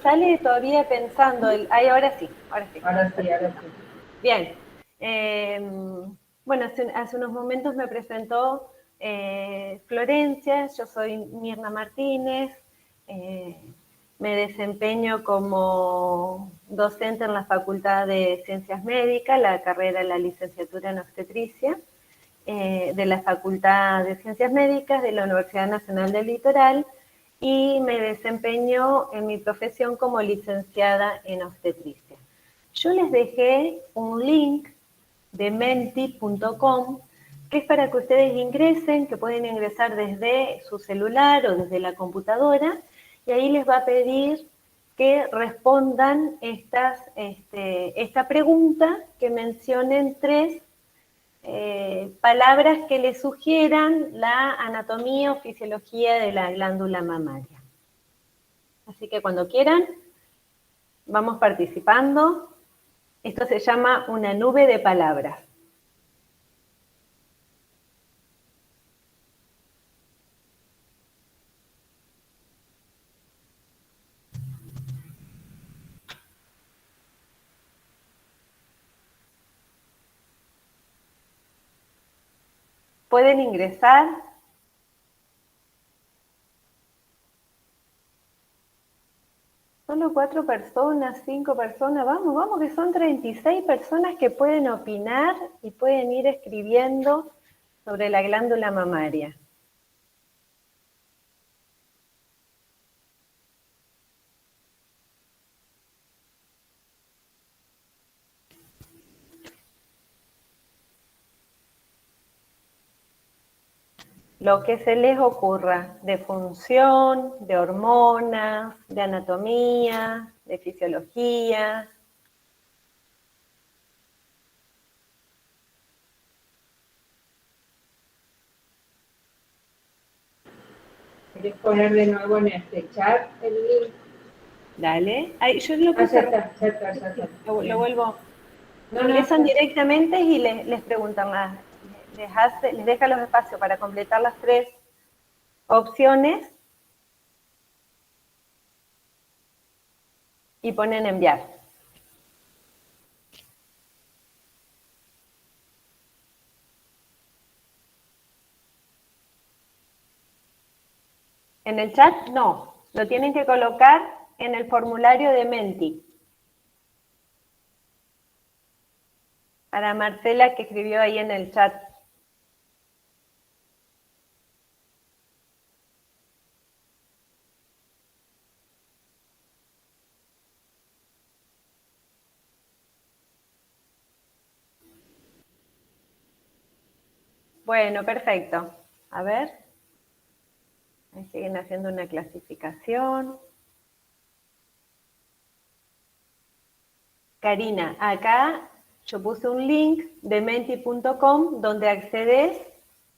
sale todavía pensando. Ay, ahora sí, ahora sí. Ahora sí, ahora sí. Bien. Bueno, hace unos momentos me presentó Florencia, yo soy Mirna Martínez, me desempeño como docente en la Facultad de Ciencias Médicas, la carrera de la licenciatura en obstetricia, de la Facultad de Ciencias Médicas de la Universidad Nacional del Litoral, y me desempeño en mi profesión como licenciada en obstetricia. Yo les dejé un link de menti.com, que es para que ustedes ingresen, que pueden ingresar desde su celular o desde la computadora, y ahí les va a pedir que respondan esta pregunta, que mencionen 3 palabras que les sugieran la anatomía o fisiología de la glándula mamaria. Así que cuando quieran, vamos participando. Esto se llama una nube de palabras. Pueden ingresar. Solo 4 personas, 5 personas, vamos, que son 36 personas que pueden opinar y pueden ir escribiendo sobre la glándula mamaria. Lo que se les ocurra, de función, de hormonas, de anatomía, de fisiología. ¿Querés poner de nuevo en este chat el link? Dale. Ay, yo lo puse. Ya está. Lo vuelvo. No, Ingresan está. directamente y les preguntan más. Les deja los espacios para completar las 3 opciones y ponen enviar. En el chat no, lo tienen que colocar en el formulario de Menti. Para Marcela, que escribió ahí en el chat. Bueno, perfecto. A ver. Ahí siguen haciendo una clasificación. Karina, acá yo puse un link de menti.com donde accedes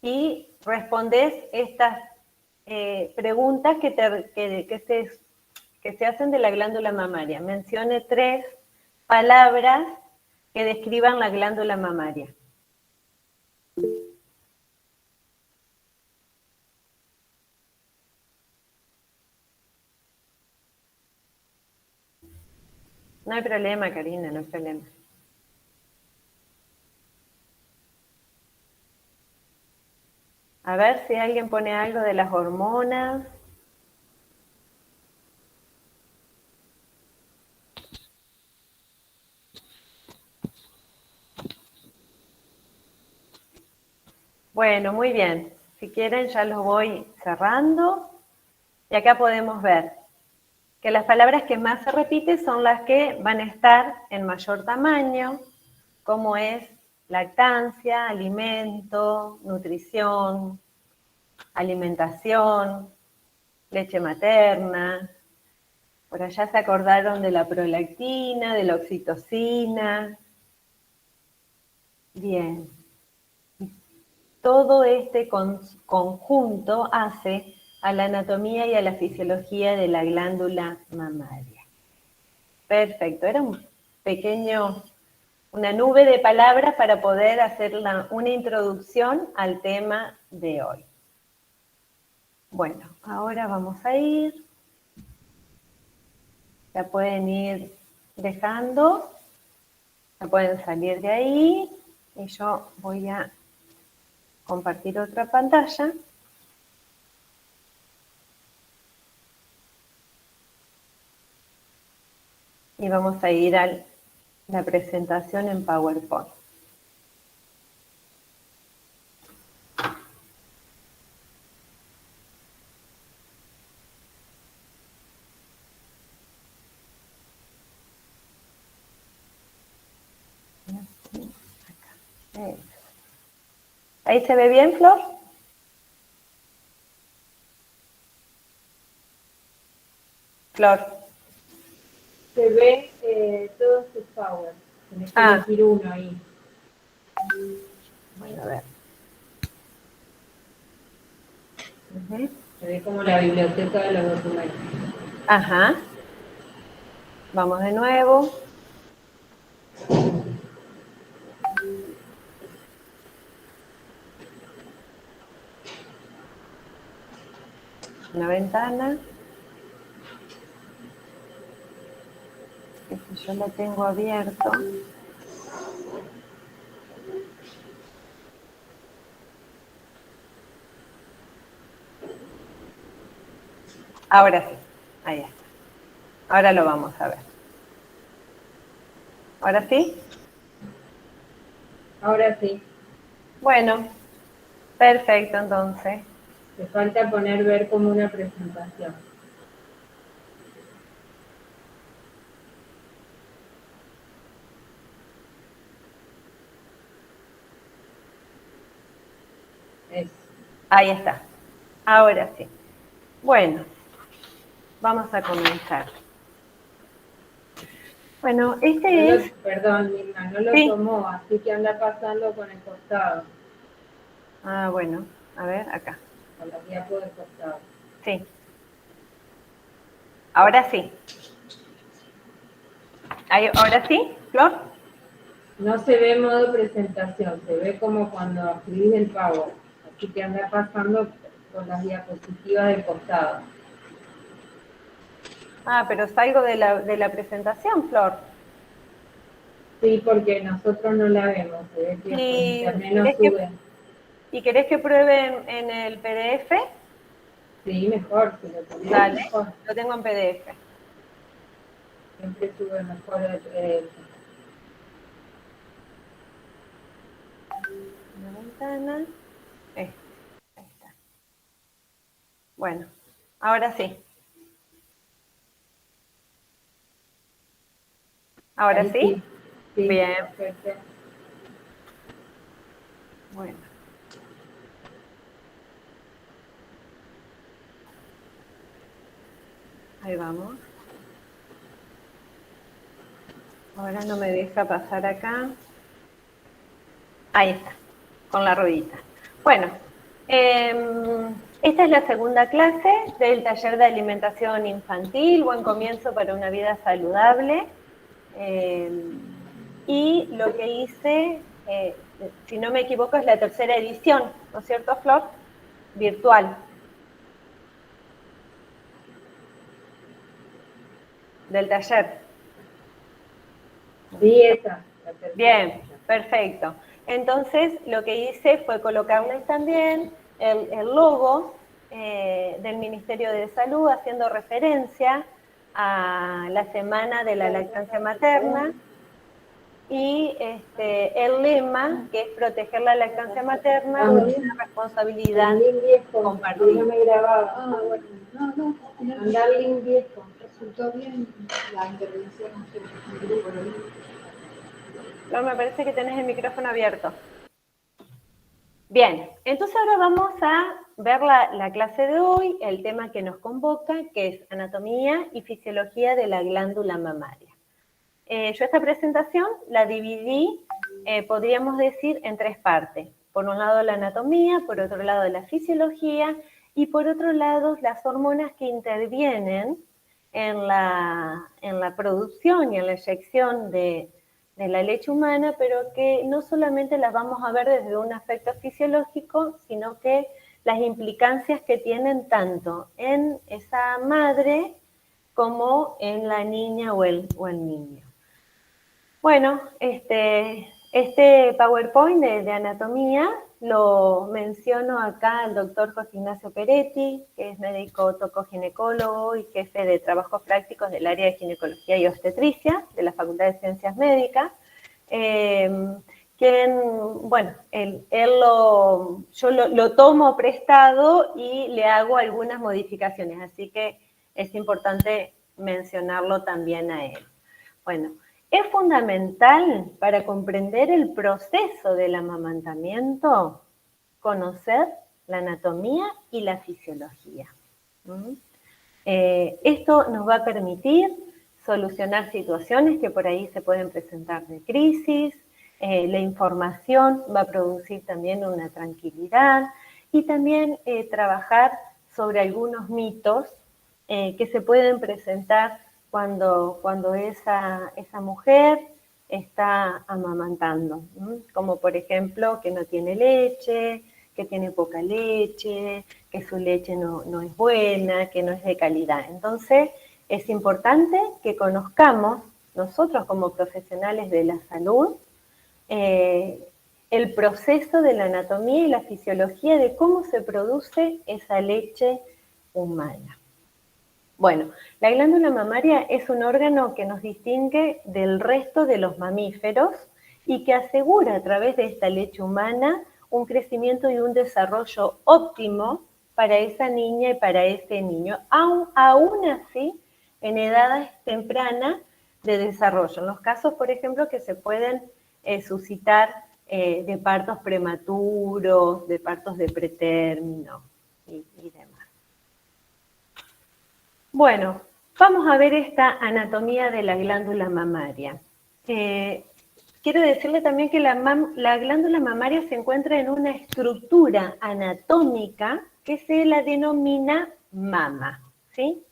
y respondes estas preguntas que se hacen de la glándula mamaria. Mencione 3 palabras que describan la glándula mamaria. No hay problema, Karina, no hay problema. A ver si alguien pone algo de las hormonas. Bueno, muy bien. Si quieren ya los voy cerrando. Y acá podemos ver que las palabras que más se repiten son las que van a estar en mayor tamaño, como es lactancia, alimento, nutrición, alimentación, leche materna. Por allá se acordaron de la prolactina, de la oxitocina. Bien. Todo este conjunto hace a la anatomía y a la fisiología de la glándula mamaria. Perfecto, era una nube de palabras para poder hacer una introducción al tema de hoy. Bueno, ahora vamos a ir. La pueden ir dejando, la pueden salir de ahí y yo voy a compartir otra pantalla. Y vamos a ir a la presentación en PowerPoint. ¿Ahí se ve bien, Flor? Flor. Se ve todos tus powers. Tenés que elegir uno ahí. Bueno, a ver. Se ve como la biblioteca de los documentos. Ajá. Vamos de nuevo. Una ventana. Si yo lo tengo abierto. Ahora sí. Ahí está. Ahora lo vamos a ver. ¿Ahora sí? Ahora sí. Bueno, perfecto entonces. Te falta poner ver como una presentación. Eso. Ahí está. Ahora sí. Bueno, vamos a comenzar. Bueno, Perdón, Mirna, no lo tomó, así que anda pasando con el costado. Ah, bueno, a ver, acá. Con la diapo del costado. Sí. Ahora sí. ¿Ahora sí, Flor? No se ve modo presentación, se ve como cuando escribís el Power. Así que anda pasando con las diapositivas del costado. Ah, pero salgo de la presentación, Flor. Sí, porque nosotros no la vemos, se ve que por internet no sube. ¿Y querés que pruebe en el PDF? Sí, mejor, si lo tenés. Dale, mejor. lo tengo en PDF. Siempre sube mejor el PDF. Una ventana. Ahí está. Bueno, ahora sí. ¿Ahora Ahí sí? Sí, bien. Perfecto. Bueno. Ahí vamos. Ahora no me deja pasar acá. Ahí está, con la ruedita. Bueno, esta es la segunda clase del taller de alimentación infantil, buen comienzo para una vida saludable. Y lo que hice, si no me equivoco, es la tercera edición, ¿no es cierto, Flor? Virtual. Del taller. Sí, esa. Bien, perfecto. Entonces, lo que hice fue colocarles también el logo del Ministerio de Salud, haciendo referencia a la Semana de la Lactancia Materna, y el lema, que es proteger la lactancia materna, es una responsabilidad compartida. No me grababa. Ah, bueno. No. Andar link viejo. Resultó bien la intervención en grupo. No, me parece que tenés el micrófono abierto. Bien, entonces ahora vamos a ver la clase de hoy, el tema que nos convoca, que es anatomía y fisiología de la glándula mamaria. Yo esta presentación la dividí, podríamos decir, en tres partes. Por un lado la anatomía, por otro lado la fisiología y por otro lado las hormonas que intervienen en la producción y en la eyección de la leche humana, pero que no solamente las vamos a ver desde un aspecto fisiológico, sino que las implicancias que tienen tanto en esa madre como en la niña o el niño. Bueno, este PowerPoint de anatomía lo menciono acá al doctor José Ignacio Peretti, que es médico tocoginecólogo y jefe de trabajos prácticos del área de ginecología y obstetricia de la Facultad de Ciencias Médicas, quien, bueno, yo lo tomo prestado y le hago algunas modificaciones, así que es importante mencionarlo también a él. Bueno, es fundamental para comprender el proceso del amamantamiento conocer la anatomía y la fisiología. Esto nos va a permitir solucionar situaciones que por ahí se pueden presentar de crisis, la información va a producir también una tranquilidad y también trabajar sobre algunos mitos que se pueden presentar cuando esa mujer está amamantando, como por ejemplo que no tiene leche, que tiene poca leche, que su leche no es buena, que no es de calidad. Entonces es importante que conozcamos nosotros como profesionales de la salud el proceso de la anatomía y la fisiología de cómo se produce esa leche humana. Bueno, la glándula mamaria es un órgano que nos distingue del resto de los mamíferos y que asegura a través de esta leche humana un crecimiento y un desarrollo óptimo para esa niña y para ese niño, aún así en edades tempranas de desarrollo. En los casos, por ejemplo, que se pueden suscitar de partos prematuros, de partos de pretérmino y demás. Bueno, vamos a ver esta anatomía de la glándula mamaria. Quiero decirle también que la glándula mamaria se encuentra en una estructura anatómica que se la denomina mama, ¿sí?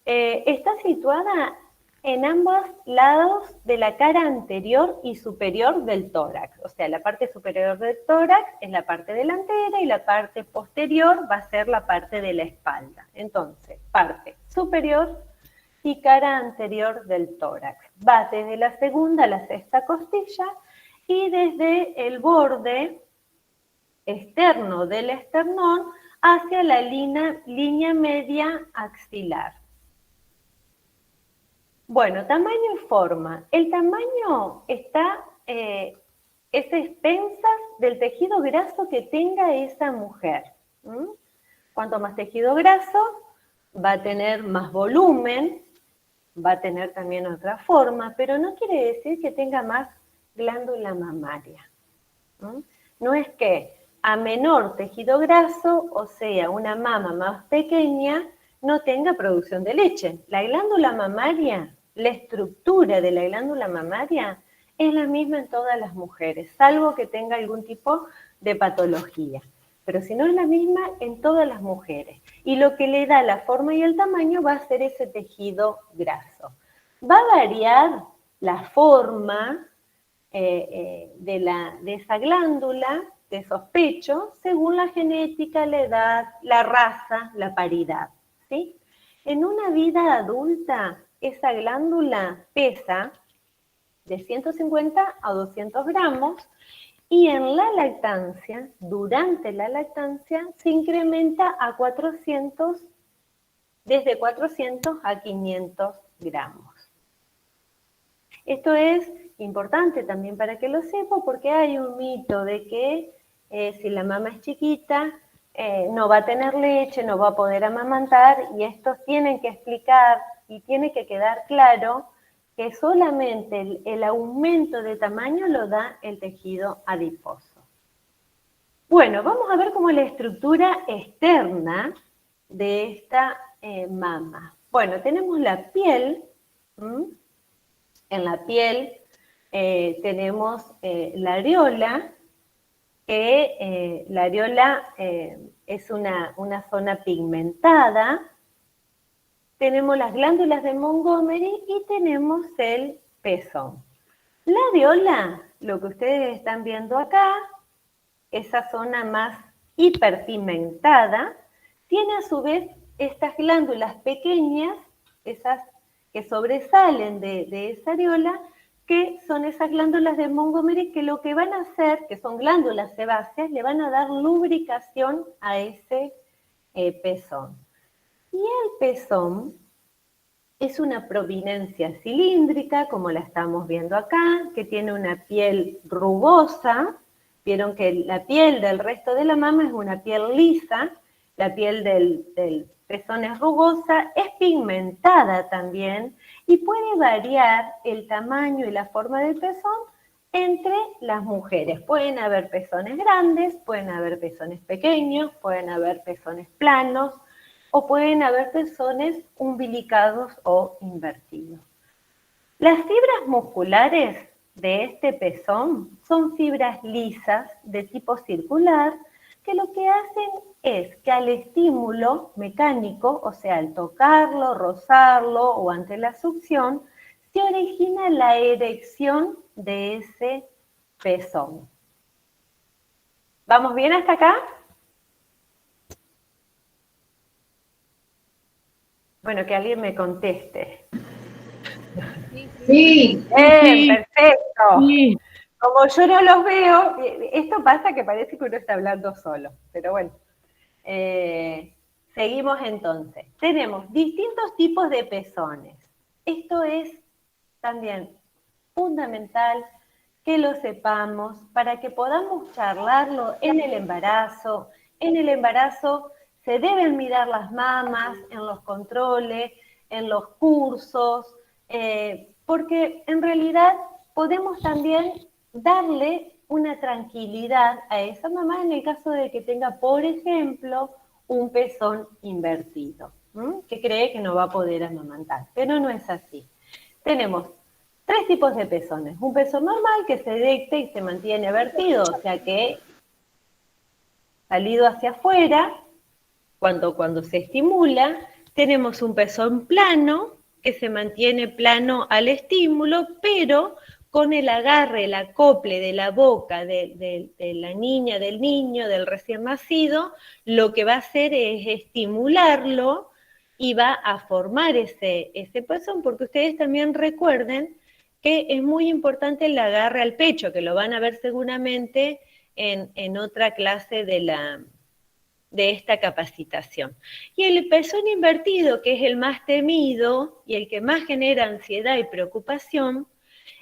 Está situada en ambos lados de la cara anterior y superior del tórax. O sea, la parte superior del tórax es la parte delantera y la parte posterior va a ser la parte de la espalda. Entonces, parte superior y cara anterior del tórax. Va desde la segunda a la sexta costilla y desde el borde externo del esternón hacia la línea media axilar. Bueno, tamaño y forma. El tamaño es expensas del tejido graso que tenga esa mujer. Cuanto más tejido graso, va a tener más volumen, va a tener también otra forma, pero no quiere decir que tenga más glándula mamaria. No es que a menor tejido graso, o sea, una mama más pequeña, no tenga producción de leche. La glándula mamaria, la estructura de la glándula mamaria es la misma en todas las mujeres, salvo que tenga algún tipo de patología. Pero si no es la misma en todas las mujeres. Y lo que le da la forma y el tamaño va a ser ese tejido graso. Va a variar la forma de esa glándula, de esos pechos, según la genética, la edad, la raza, la paridad, ¿sí? En una vida adulta, esa glándula pesa de 150 a 200 gramos y en la lactancia, durante la lactancia, se incrementa a 400, desde 400 a 500 gramos. Esto es importante también para que lo sepa porque hay un mito de que si la mama es chiquita no va a tener leche, no va a poder amamantar y estos tienen que explicar y tiene que quedar claro que solamente el aumento de tamaño lo da el tejido adiposo. Bueno, vamos a ver cómo es la estructura externa de esta mama. Bueno, tenemos la piel. En la piel tenemos la areola, que la areola es una zona pigmentada. Tenemos las glándulas de Montgomery y tenemos el pezón. La areola, lo que ustedes están viendo acá, esa zona más hiperpigmentada, tiene a su vez estas glándulas pequeñas esas que sobresalen de esa areola, que son esas glándulas de Montgomery, que lo que van a hacer, que son glándulas sebáceas, le van a dar lubricación a ese pezón. Y el pezón es una prominencia cilíndrica, como la estamos viendo acá, que tiene una piel rugosa. Vieron que la piel del resto de la mama es una piel lisa, la piel del pezón es rugosa, es pigmentada también, y puede variar el tamaño y la forma del pezón entre las mujeres. Pueden haber pezones grandes, pueden haber pezones pequeños, pueden haber pezones planos, o pueden haber pezones umbilicados o invertidos. Las fibras musculares de este pezón son fibras lisas de tipo circular, que lo que hacen es que al estímulo mecánico, o sea, al tocarlo, rozarlo o ante la succión, se origina la erección de ese pezón. ¿Vamos bien hasta acá? Bueno, que alguien me conteste. Sí. Perfecto. Sí. Como yo no los veo, esto pasa que parece que uno está hablando solo, pero bueno. Seguimos entonces. Tenemos distintos tipos de pezones. Esto es también fundamental que lo sepamos para que podamos charlarlo en el embarazo. En el embarazo se deben mirar las mamas en los controles, en los cursos, porque en realidad podemos también darle una tranquilidad a esa mamá en el caso de que tenga, por ejemplo, un pezón invertido, que cree que no va a poder amamantar, pero no es así. Tenemos 3 tipos de pezones. Un pezón normal que se erecta y se mantiene vertido, o sea que salido hacia afuera, cuando se estimula. Tenemos un pezón plano, que se mantiene plano al estímulo, pero con el agarre, el acople de la boca de la niña, del niño, del recién nacido, lo que va a hacer es estimularlo y va a formar ese pezón, porque ustedes también recuerden que es muy importante el agarre al pecho, que lo van a ver seguramente en otra clase de esta capacitación. Y el pezón invertido, que es el más temido y el que más genera ansiedad y preocupación,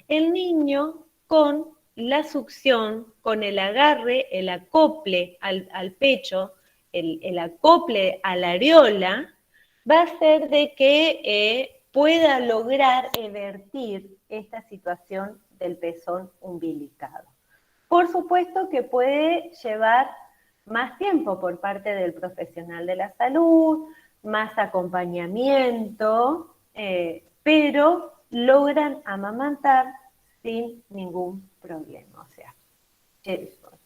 el niño con la succión, con el agarre, el acople al pecho, el acople a la areola, va a hacer de que pueda lograr evertir esta situación del pezón umbilicado. Por supuesto que puede llevar más tiempo por parte del profesional de la salud, más acompañamiento, pero logran amamantar sin ningún problema. O sea,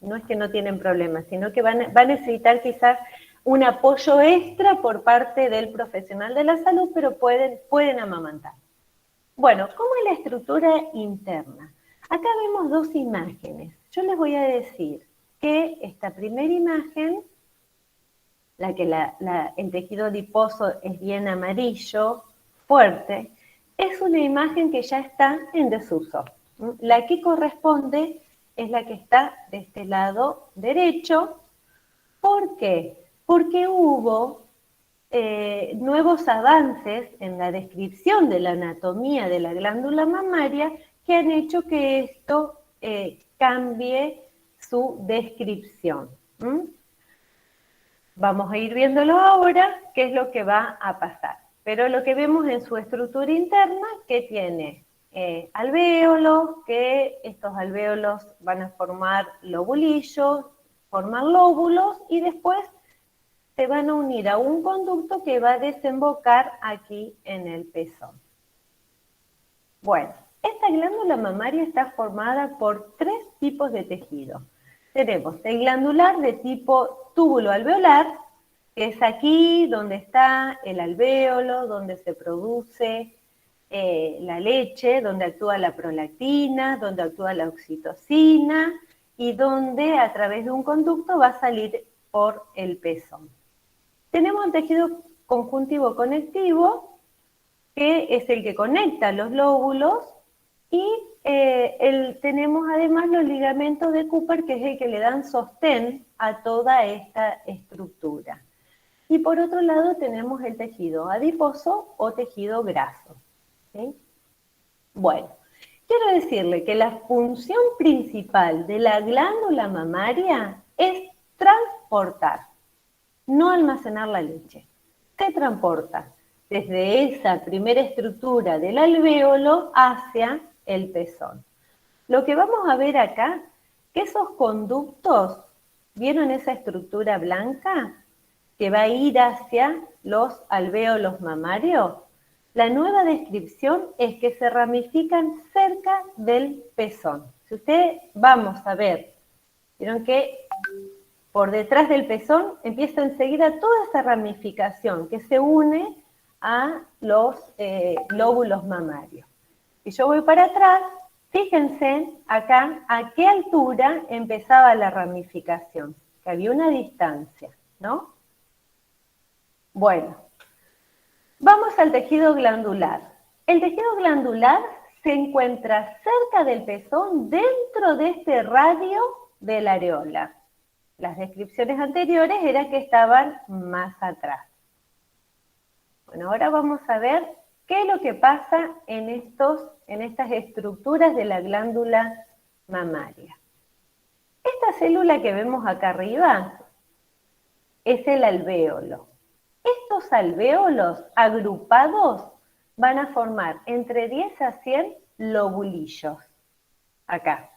no es que no tienen problemas, sino que van a necesitar quizás un apoyo extra por parte del profesional de la salud, pero pueden amamantar. Bueno, ¿cómo es la estructura interna? Acá vemos 2 imágenes. Yo les voy a decir que esta primera imagen, la que el tejido adiposo es bien amarillo, fuerte, es una imagen que ya está en desuso. La que corresponde es la que está de este lado derecho. ¿Por qué? Porque hubo nuevos avances en la descripción de la anatomía de la glándula mamaria que han hecho que esto cambie su descripción. Vamos a ir viéndolo ahora, qué es lo que va a pasar. Pero lo que vemos en su estructura interna, que tiene alvéolos, que estos alvéolos van a formar lobulillos, forman lóbulos y después se van a unir a un conducto que va a desembocar aquí en el pezón. Bueno, esta glándula mamaria está formada por 3 tipos de tejido. Tenemos el glandular de tipo túbulo alveolar, que es aquí donde está el alvéolo, donde se produce la leche, donde actúa la prolactina, donde actúa la oxitocina y donde a través de un conducto va a salir por el pezón. Tenemos un tejido conjuntivo conectivo, que es el que conecta los lóbulos, y tenemos además los ligamentos de Cooper, que es el que le dan sostén a toda esta estructura. Y por otro lado tenemos el tejido adiposo o tejido graso. ¿Sí? Bueno, quiero decirle que la función principal de la glándula mamaria es transportar, no almacenar la leche. Se transporta desde esa primera estructura del alvéolo hacia el pezón. Lo que vamos a ver acá, que esos conductos, ¿vieron esa estructura blanca que va a ir hacia los alvéolos mamarios? La nueva descripción es que se ramifican cerca del pezón. Si ustedes vamos a ver, vieron que por detrás del pezón empieza enseguida toda esa ramificación que se une a los lóbulos mamarios. Si yo voy para atrás, fíjense acá a qué altura empezaba la ramificación, que había una distancia, ¿no? Bueno, vamos al tejido glandular. El tejido glandular se encuentra cerca del pezón, dentro de este radio de la areola. Las descripciones anteriores eran que estaban más atrás. Bueno, ahora vamos a ver qué es lo que pasa en estas estructuras de la glándula mamaria. Esta célula que vemos acá arriba es el alvéolo. Estos alvéolos agrupados van a formar entre 10 a 100 lobulillos. Acá.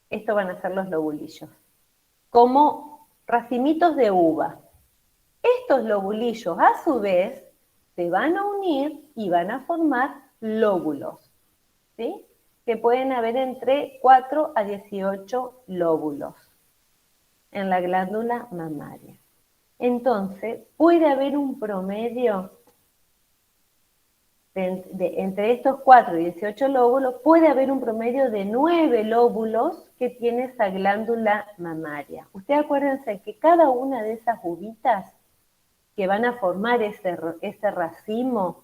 Estos van a ser los lobulillos. Como racimitos de uva. Estos lobulillos, a su vez, se van a unir y van a formar lóbulos, ¿sí? Que pueden haber entre 4 a 18 lóbulos en la glándula mamaria. Entonces, puede haber un promedio entre estos 4 y 18 lóbulos, puede haber un promedio de 9 lóbulos que tiene esa glándula mamaria. Ustedes acuérdense que cada una de esas uvitas que van a formar ese racimo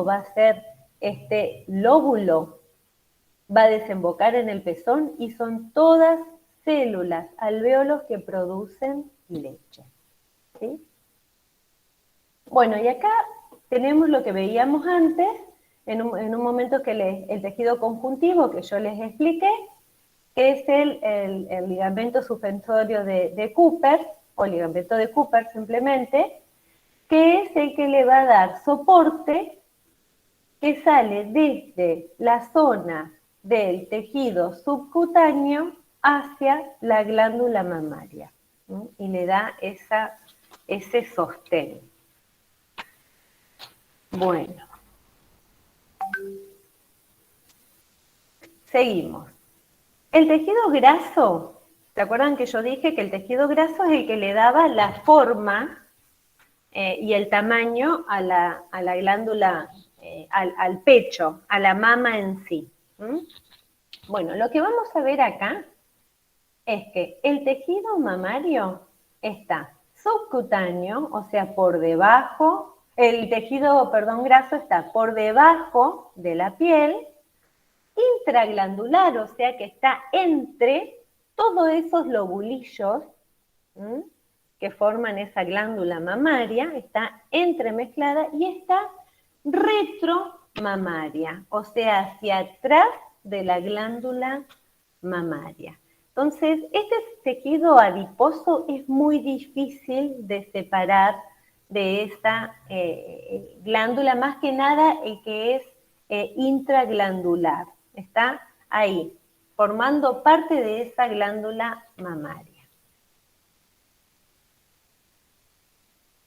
va a ser este lóbulo, va a desembocar en el pezón y son todas células, alvéolos que producen leche. ¿Sí? Bueno, y acá tenemos lo que veíamos antes, en un momento que el tejido conjuntivo que yo les expliqué, que es el ligamento suspensorio de Cooper, o ligamento de Cooper simplemente, que es el que le va a dar soporte, que sale desde la zona del tejido subcutáneo hacia la glándula mamaria, ¿sí? Y le da ese sostén. Bueno, seguimos. El tejido graso, ¿se acuerdan que yo dije que el tejido graso es el que le daba la forma y el tamaño a la glándula, al pecho, a la mama en sí? Bueno, lo que vamos a ver acá es que el tejido mamario está subcutáneo, o sea, por debajo. El tejido, graso está por debajo de la piel, intraglandular, o sea que está entre todos esos lobulillos que forman esa glándula mamaria, está entremezclada y está retromamaria, o sea, hacia atrás de la glándula mamaria. Entonces, este tejido adiposo es muy difícil de separar de esta glándula, más que nada el que es intraglandular. Está ahí, formando parte de esa glándula mamaria.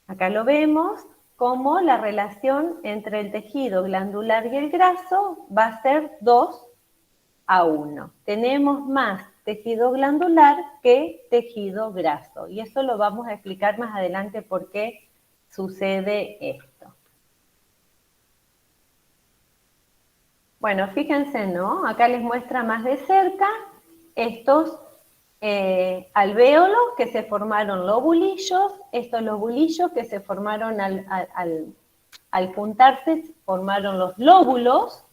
Acá lo vemos como la relación entre el tejido glandular y el graso va a ser 2 a 1. Tenemos más tejido glandular que tejido graso. Y eso lo vamos a explicar más adelante por qué sucede esto. Bueno, fíjense, ¿no? Acá les muestra más de cerca estos alvéolos que se formaron lobulillos, estos lobulillos que se formaron Al juntarse formaron los lóbulos,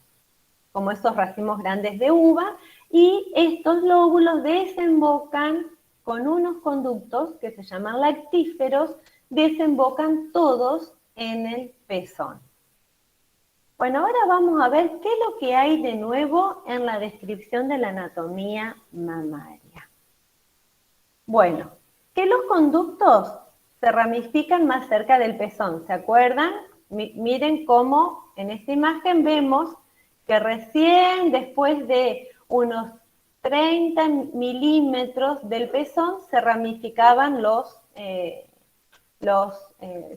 como esos racimos grandes de uva, y estos lóbulos desembocan con unos conductos que se llaman lactíferos, desembocan todos en el pezón. Bueno, ahora vamos a ver qué es lo que hay de nuevo en la descripción de la anatomía mamaria. Bueno, que los conductos se ramifican más cerca del pezón, ¿se acuerdan? Miren cómo en esta imagen vemos que recién después de unos 30 milímetros del pezón se ramificaban los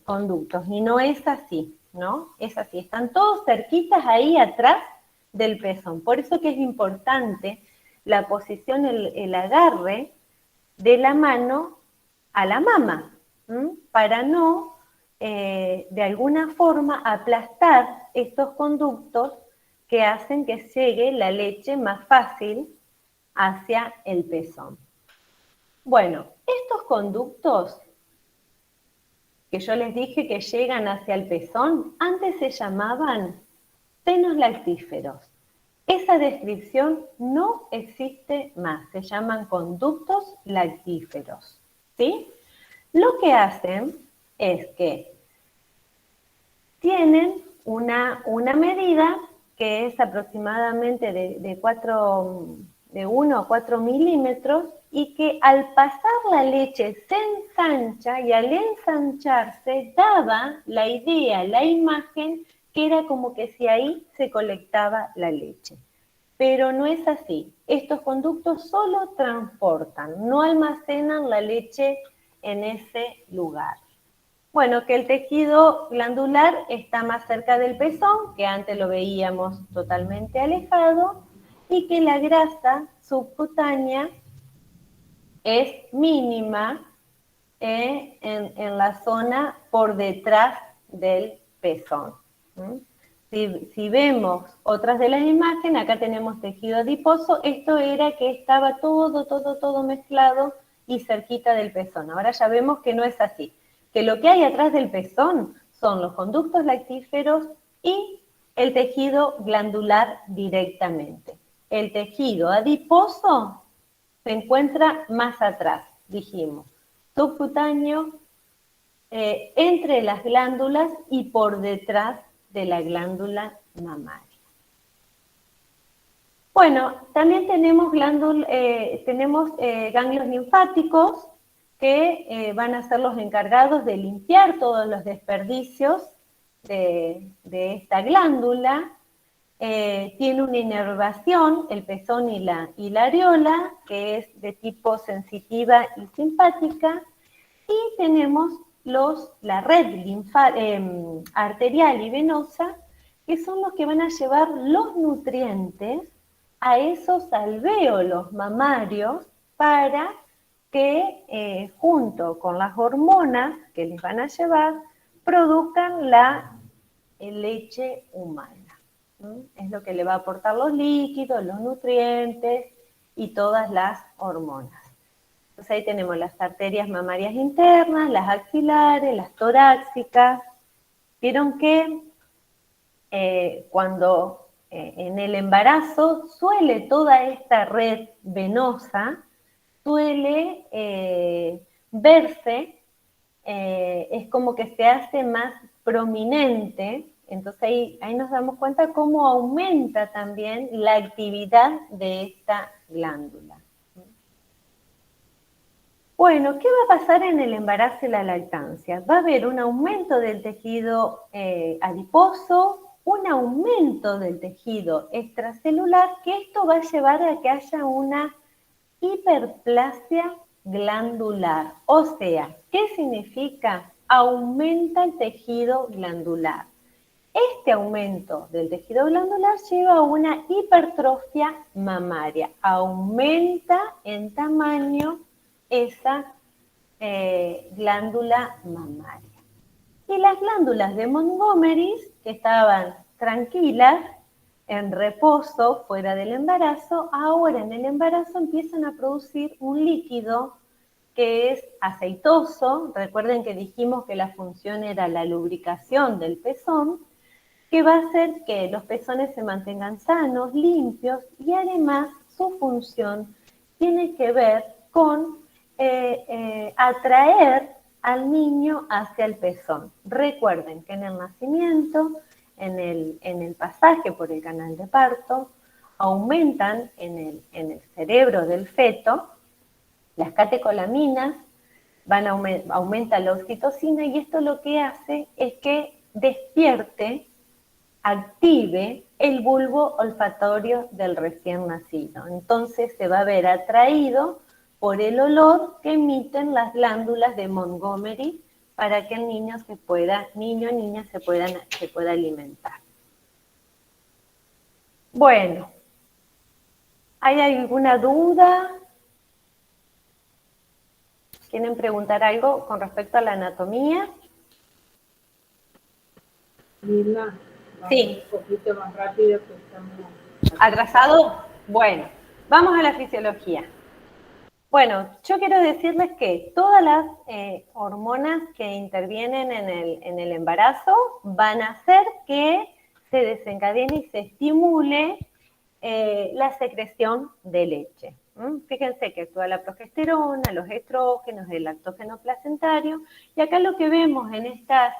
conductos, y no es así, ¿no? Es así, están todos cerquitas ahí atrás del pezón. Por eso que es importante la posición, el agarre de la mano a la mama, para no, de alguna forma, aplastar estos conductos que hacen que llegue la leche más fácil hacia el pezón. Bueno, estos conductos que yo les dije que llegan hacia el pezón, antes se llamaban senos lactíferos. Esa descripción no existe más, se llaman conductos lactíferos, ¿sí? Lo que hacen es que tienen una medida que es aproximadamente de 1 a 4 milímetros, y que al pasar la leche se ensancha, y al ensancharse daba la idea, la imagen, que era como que si ahí se colectaba la leche. Pero no es así. Estos conductos solo transportan, no almacenan la leche en ese lugar. Bueno, que el tejido glandular está más cerca del pezón, que antes lo veíamos totalmente alejado, y que la grasa subcutánea es mínima en la zona por detrás del pezón. Si vemos otras de las imágenes, acá tenemos tejido adiposo, esto era que estaba todo mezclado y cerquita del pezón. Ahora ya vemos que no es así, que lo que hay atrás del pezón son los conductos lactíferos y el tejido glandular directamente. El tejido adiposo se encuentra más atrás, dijimos, subcutáneo, entre las glándulas y por detrás de la glándula mamaria. Bueno, también tenemos ganglios linfáticos que van a ser los encargados de limpiar todos los desperdicios de esta glándula. Tiene una inervación, el pezón y la areola, que es de tipo sensitiva y simpática, y tenemos la red arterial y venosa, que son los que van a llevar los nutrientes a esos alvéolos mamarios para que, junto con las hormonas que les van a llevar, produzcan la leche humana. Es lo que le va a aportar los líquidos, los nutrientes y todas las hormonas. Entonces ahí tenemos las arterias mamarias internas, las axilares, las torácicas. Vieron que cuando en el embarazo suele toda esta red venosa, suele verse, es como que se hace más prominente. Entonces ahí nos damos cuenta cómo aumenta también la actividad de esta glándula. Bueno, ¿qué va a pasar en el embarazo y la lactancia? Va a haber un aumento del tejido adiposo, un aumento del tejido extracelular, que esto va a llevar a que haya una hiperplasia glandular. O sea, ¿qué significa? Aumenta el tejido glandular. Este aumento del tejido glandular lleva a una hipertrofia mamaria, aumenta en tamaño esa glándula mamaria. Y las glándulas de Montgomery, que estaban tranquilas, en reposo, fuera del embarazo, ahora en el embarazo empiezan a producir un líquido que es aceitoso. Recuerden que dijimos que la función era la lubricación del pezón, que va a hacer que los pezones se mantengan sanos, limpios, y además su función tiene que ver con atraer al niño hacia el pezón. Recuerden que en el nacimiento, en el pasaje por el canal de parto, aumentan en el cerebro del feto las catecolaminas, aumenta la oxitocina, y esto lo que hace es que despierte, active el bulbo olfatorio del recién nacido. Entonces se va a ver atraído por el olor que emiten las glándulas de Montgomery para que el niño o niña se pueda alimentar. Bueno, ¿hay alguna duda? ¿Quieren preguntar algo con respecto a la anatomía? Mirna, Sí. un poquito más rápido que estamos... ¿Atrasado? Bueno, vamos a la fisiología. Bueno, yo quiero decirles que todas las hormonas que intervienen en el embarazo van a hacer que se desencadene y se estimule la secreción de leche. Fíjense que actúa la progesterona, los estrógenos, el lactógeno placentario, y acá lo que vemos en estas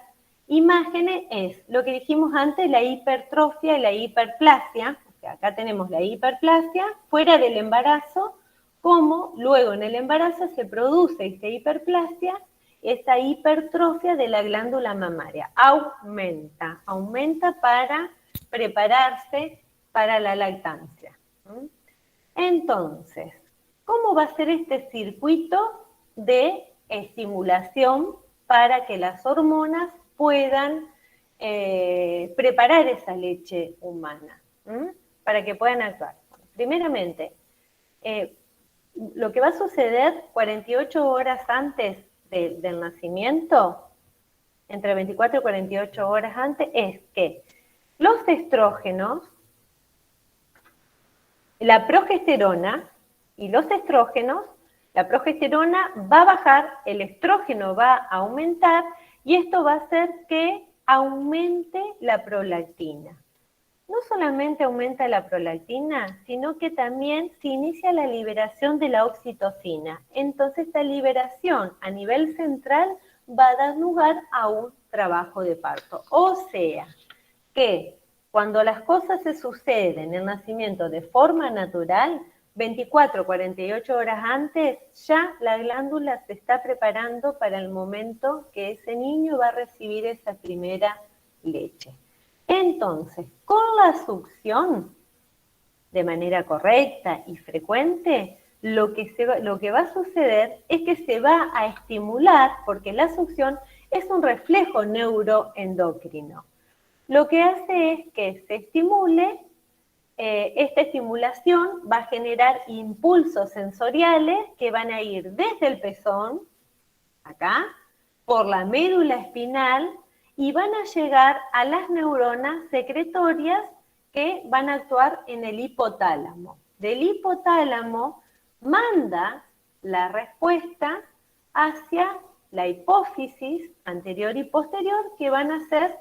imágenes es lo que dijimos antes, la hipertrofia y la hiperplasia. O sea, acá tenemos la hiperplasia fuera del embarazo, como luego en el embarazo se produce esta hiperplasia, esta hipertrofia de la glándula mamaria. Aumenta para prepararse para la lactancia. Entonces, ¿cómo va a ser este circuito de estimulación para que las hormonas puedan preparar esa leche humana? Para que puedan actuar. Primeramente, lo que va a suceder 48 horas antes del nacimiento, entre 24 y 48 horas antes, es que los estrógenos, la progesterona y los estrógenos, la progesterona va a bajar, el estrógeno va a aumentar, y esto va a hacer que aumente la prolactina. No solamente aumenta la prolactina, sino que también se inicia la liberación de la oxitocina. Entonces, esta liberación a nivel central va a dar lugar a un trabajo de parto. O sea, que cuando las cosas se suceden en el nacimiento de forma natural, 24 48 horas antes, ya la glándula se está preparando para el momento que ese niño va a recibir esa primera leche. Entonces, con la succión, de manera correcta y frecuente, lo que va a suceder es que se va a estimular, porque la succión es un reflejo neuroendocrino. Lo que hace es que se estimule, esta estimulación va a generar impulsos sensoriales que van a ir desde el pezón, acá, por la médula espinal, y van a llegar a las neuronas secretorias que van a actuar en el hipotálamo. Del hipotálamo manda la respuesta hacia la hipófisis anterior y posterior, que van a ser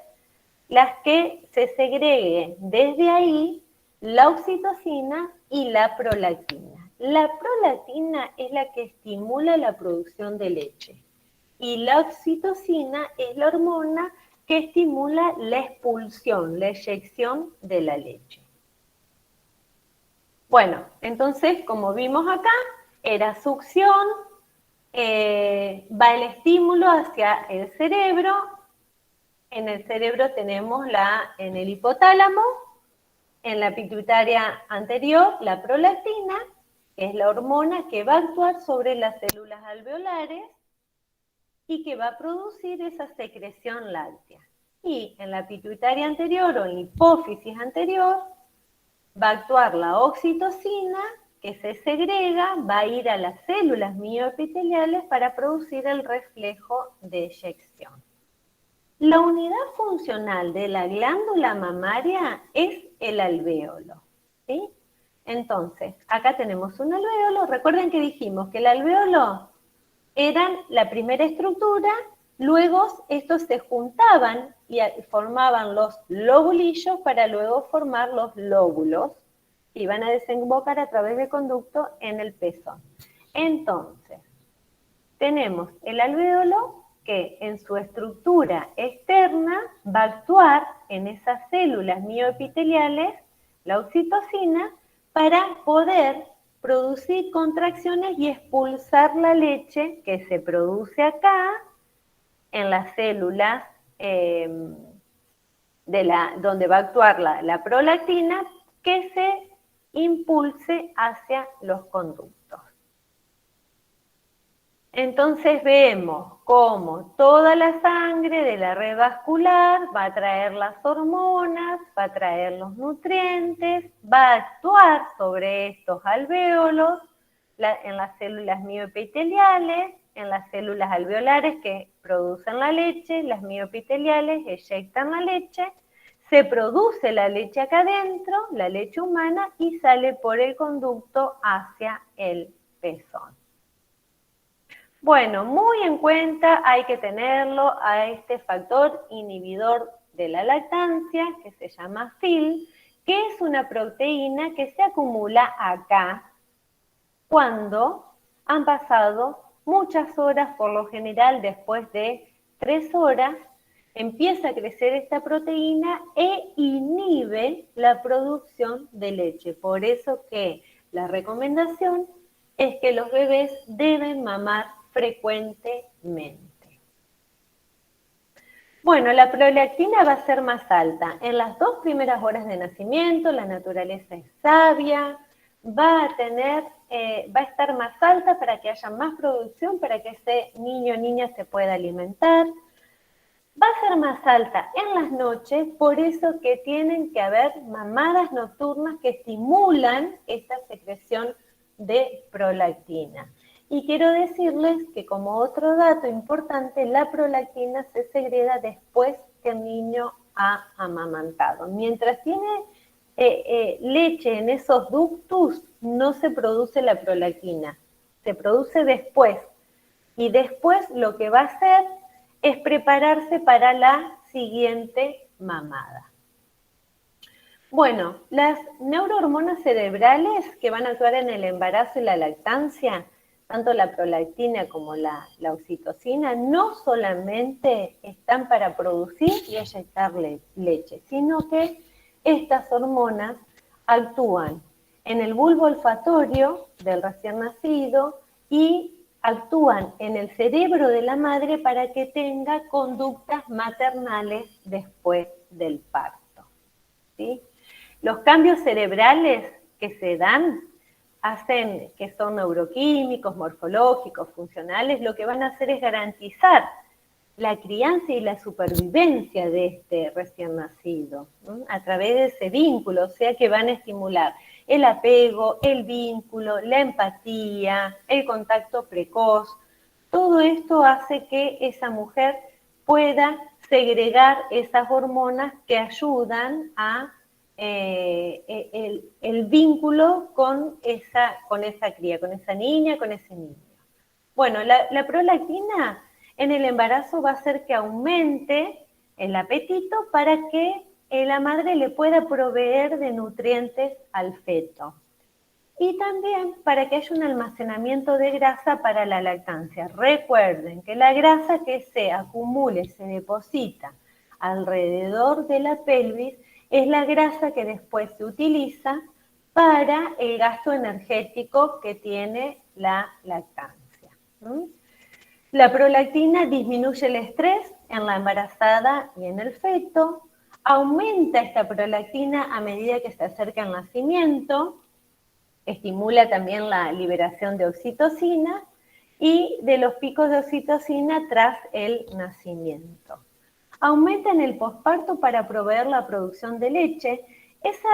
las que se segreguen desde ahí la oxitocina y la prolactina. La prolactina es la que estimula la producción de leche, y la oxitocina es la hormona que estimula la expulsión, la eyección de la leche. Bueno, entonces, como vimos acá, era succión, va el estímulo hacia el cerebro. En el cerebro tenemos en el hipotálamo, en la pituitaria anterior, la prolactina, que es la hormona que va a actuar sobre las células alveolares y que va a producir esa secreción láctea. Y en la pituitaria anterior o en la hipófisis anterior va a actuar la oxitocina, que se segrega, va a ir a las células mioepiteliales para producir el reflejo de eyección. La unidad funcional de la glándula mamaria es el alvéolo, ¿sí? Entonces, acá tenemos un alvéolo. Recuerden que dijimos que el alvéolo eran la primera estructura, luego estos se juntaban y formaban los lobulillos para luego formar los lóbulos que iban a desembocar a través del conducto en el pezón. Entonces, tenemos el alvéolo que en su estructura externa va a actuar en esas células mioepiteliales, la oxitocina, para poder producir contracciones y expulsar la leche que se produce acá en las células donde va a actuar la prolactina, que se impulse hacia los conductos. Entonces vemos cómo toda la sangre de la red vascular va a traer las hormonas, va a traer los nutrientes, va a actuar sobre estos alvéolos en las células mioepiteliales, en las células alveolares que producen la leche, las mioepiteliales eyectan la leche, se produce la leche acá adentro, la leche humana, y sale por el conducto hacia el pezón. Bueno, muy en cuenta hay que tenerlo a este factor inhibidor de la lactancia, que se llama FIL, que es una proteína que se acumula acá cuando han pasado muchas horas, por lo general después de 3 horas, empieza a crecer esta proteína e inhibe la producción de leche. Por eso que la recomendación es que los bebés deben mamar frecuentemente. Bueno, la prolactina va a ser más alta. En las 2 primeras horas de nacimiento, la naturaleza es sabia, va a estar más alta para que haya más producción, para que ese niño o niña se pueda alimentar. Va a ser más alta en las noches, por eso que tienen que haber mamadas nocturnas que estimulan esta secreción de prolactina. Y quiero decirles que como otro dato importante, la prolactina se segrega después que el niño ha amamantado. Mientras tiene leche en esos ductus, no se produce la prolactina, se produce después. Y después lo que va a hacer es prepararse para la siguiente mamada. Bueno, las neurohormonas cerebrales que van a actuar en el embarazo y la lactancia, tanto la prolactina como la oxitocina, no solamente están para producir y eyectar leche, sino que estas hormonas actúan en el bulbo olfatorio del recién nacido y actúan en el cerebro de la madre para que tenga conductas maternales después del parto, ¿sí? Los cambios cerebrales que se dan hacen que son neuroquímicos, morfológicos, funcionales, lo que van a hacer es garantizar la crianza y la supervivencia de este recién nacido, ¿no? A través de ese vínculo, o sea que van a estimular el apego, el vínculo, la empatía, el contacto precoz. Todo esto hace que esa mujer pueda segregar esas hormonas que ayudan a el vínculo con esa cría, con esa niña, con ese niño. Bueno, la prolactina en el embarazo va a hacer que aumente el apetito para que la madre le pueda proveer de nutrientes al feto. Y también para que haya un almacenamiento de grasa para la lactancia. Recuerden que la grasa que se acumule, se deposita alrededor de la pelvis, es la grasa que después se utiliza para el gasto energético que tiene la lactancia. La prolactina disminuye el estrés en la embarazada y en el feto, aumenta esta prolactina a medida que se acerca el nacimiento, estimula también la liberación de oxitocina y de los picos de oxitocina tras el nacimiento. Aumenta en el posparto para proveer la producción de leche. Esa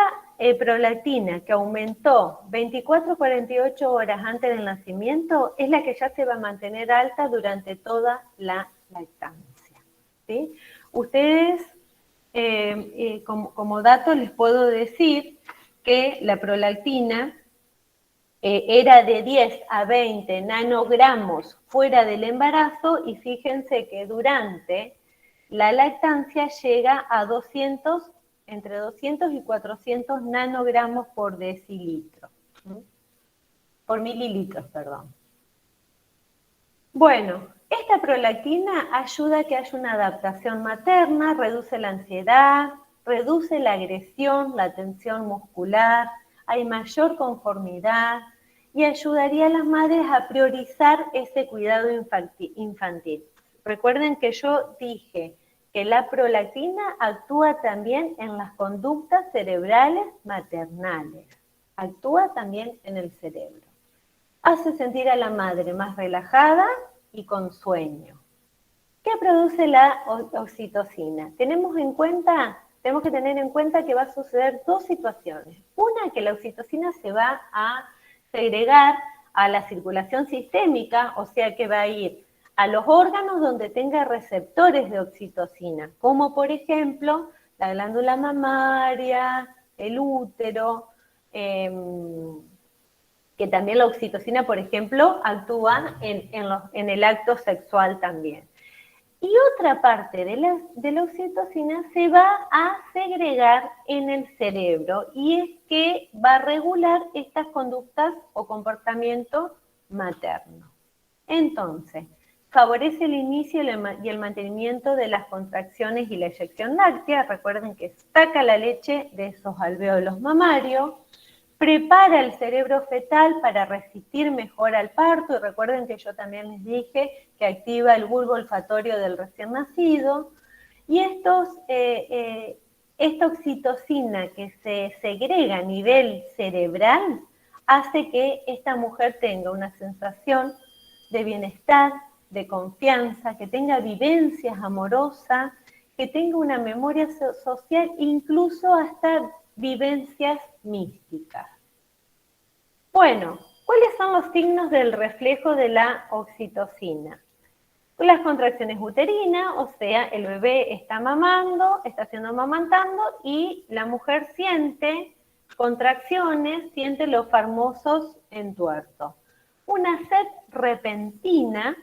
prolactina que aumentó 24-48 horas antes del nacimiento es la que ya se va a mantener alta durante toda la lactancia, ¿sí? Ustedes, como dato, les puedo decir que la prolactina era de 10 a 20 nanogramos fuera del embarazo y fíjense que durante la lactancia llega a 200, entre 200 y 400 nanogramos por decilitro, por mililitros, perdón. Bueno, esta prolactina ayuda a que haya una adaptación materna, reduce la ansiedad, reduce la agresión, la tensión muscular, hay mayor conformidad y ayudaría a las madres a priorizar ese cuidado infantil. Recuerden que yo dije que la prolactina actúa también en las conductas cerebrales maternales, actúa también en el cerebro. Hace sentir a la madre más relajada y con sueño. ¿Qué produce la oxitocina? Tenemos que tener en cuenta que va a suceder dos situaciones. Una, que la oxitocina se va a segregar a la circulación sistémica, o sea que va a ir a los órganos donde tenga receptores de oxitocina, como por ejemplo la glándula mamaria, el útero, que también la oxitocina, por ejemplo, actúa en el acto sexual también. Y otra parte de la oxitocina se va a segregar en el cerebro y es que va a regular estas conductas o comportamiento materno. Entonces, favorece el inicio y el mantenimiento de las contracciones y la eyección láctea. Recuerden que saca la leche de esos alvéolos mamarios, prepara el cerebro fetal para resistir mejor al parto, y recuerden que yo también les dije que activa el bulbo olfatorio del recién nacido, y esta oxitocina que se segrega a nivel cerebral hace que esta mujer tenga una sensación de bienestar, de confianza, que tenga vivencias amorosas, que tenga una memoria social, incluso hasta vivencias místicas. Bueno, ¿cuáles son los signos del reflejo de la oxitocina? Las contracciones uterinas, o sea, el bebé está mamando, está siendo amamantando y la mujer siente contracciones, siente los famosos entuertos. Una sed repentina,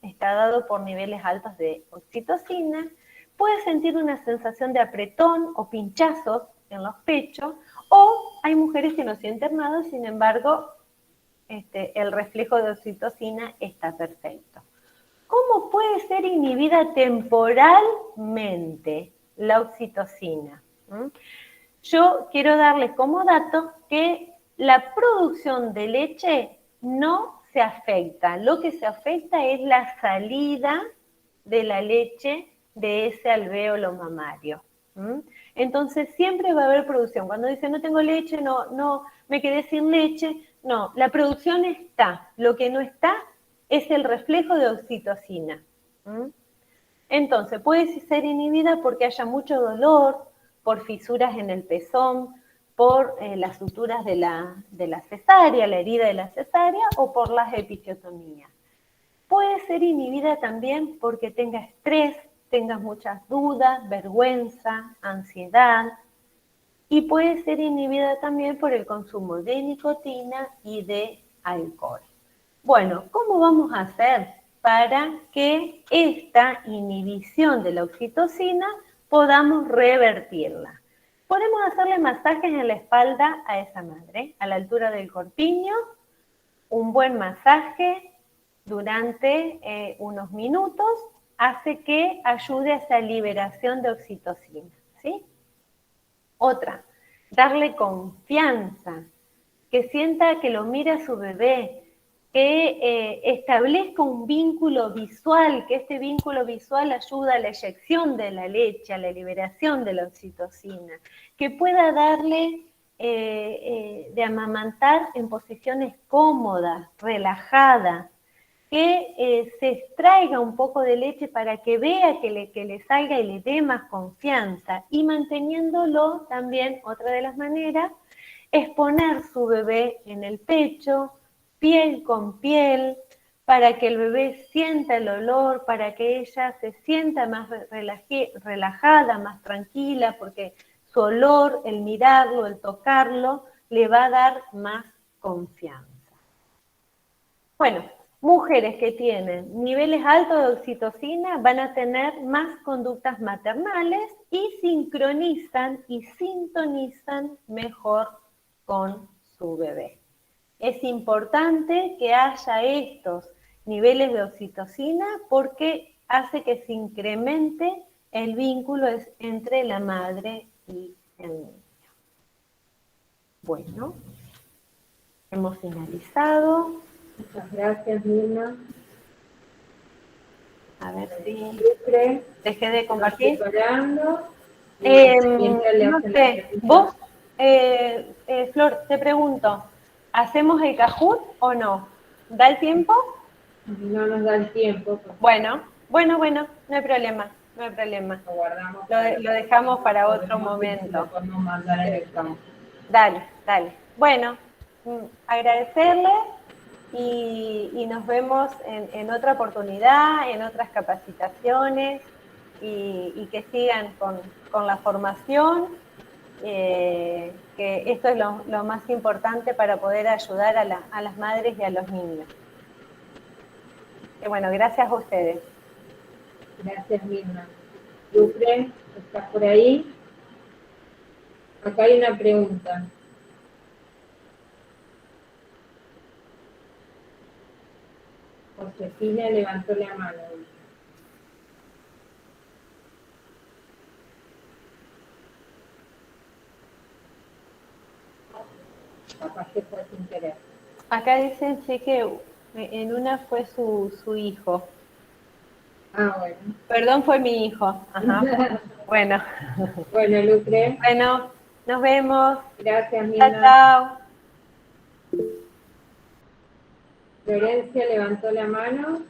está dado por niveles altos de oxitocina, puede sentir una sensación de apretón o pinchazos en los pechos, o hay mujeres que no sienten nada, sin embargo, el reflejo de oxitocina está perfecto. ¿Cómo puede ser inhibida temporalmente la oxitocina? Yo quiero darles como dato que la producción de leche no se afecta. Lo que se afecta es la salida de la leche de ese alvéolo mamario. Entonces siempre va a haber producción. Cuando dicen no tengo leche, no, me quedé sin leche, no, la producción está. Lo que no está es el reflejo de oxitocina. Entonces puede ser inhibida porque haya mucho dolor, por fisuras en el pezón, por las suturas de la cesárea, la herida de la cesárea, o por las episiotomías. Puede ser inhibida también porque tenga estrés, tengas muchas dudas, vergüenza, ansiedad, y puede ser inhibida también por el consumo de nicotina y de alcohol. Bueno, ¿cómo vamos a hacer para que esta inhibición de la oxitocina podamos revertirla? Podemos hacerle masajes en la espalda a esa madre, a la altura del corpiño, un buen masaje durante unos minutos hace que ayude a esa liberación de oxitocina, ¿sí? Otra, darle confianza, que sienta que lo mira su bebé, que establezca un vínculo visual, que este vínculo visual ayuda a la eyección de la leche, a la liberación de la oxitocina, que pueda darle de amamantar en posiciones cómodas, relajadas, que se extraiga un poco de leche para que vea que le salga y le dé más confianza, y manteniéndolo también, otra de las maneras, es poner su bebé en el pecho, piel con piel, para que el bebé sienta el olor, para que ella se sienta más relajada, más tranquila, porque su olor, el mirarlo, el tocarlo, le va a dar más confianza. Bueno, mujeres que tienen niveles altos de oxitocina van a tener más conductas maternales y sincronizan y sintonizan mejor con su bebé. Es importante que haya estos niveles de oxitocina porque hace que se incremente el vínculo entre la madre y el niño. Bueno, hemos finalizado. Muchas gracias, Mirna. A ver si Lucre, dejé de compartir. preparando. Mientras le No hacen la sé, pregunta. vos, Flor, te pregunto, ¿hacemos el Kahoot o no? ¿Da el tiempo? No nos da el tiempo. Bueno, no hay problema, no hay problema. Lo guardamos. Lo dejamos para otro momento. Lo podemos mandar en el campo. Dale, dale. Bueno, agradecerles y nos vemos en otra oportunidad, en otras capacitaciones y que sigan con la formación, que esto es lo más importante para poder ayudar a las madres y a los niños. Bueno, gracias a ustedes. Gracias, Mirna. Lucre, ¿estás por ahí? Acá hay una pregunta. Josefina levantó la mano. Capaz que fue sin querer. Acá dicen que en una fue su hijo. Ah, bueno. Perdón, fue mi hijo. Ajá. Bueno. Bueno, Lucre. Bueno, nos vemos. Gracias, Mirna. Chao. Florencia levantó la mano.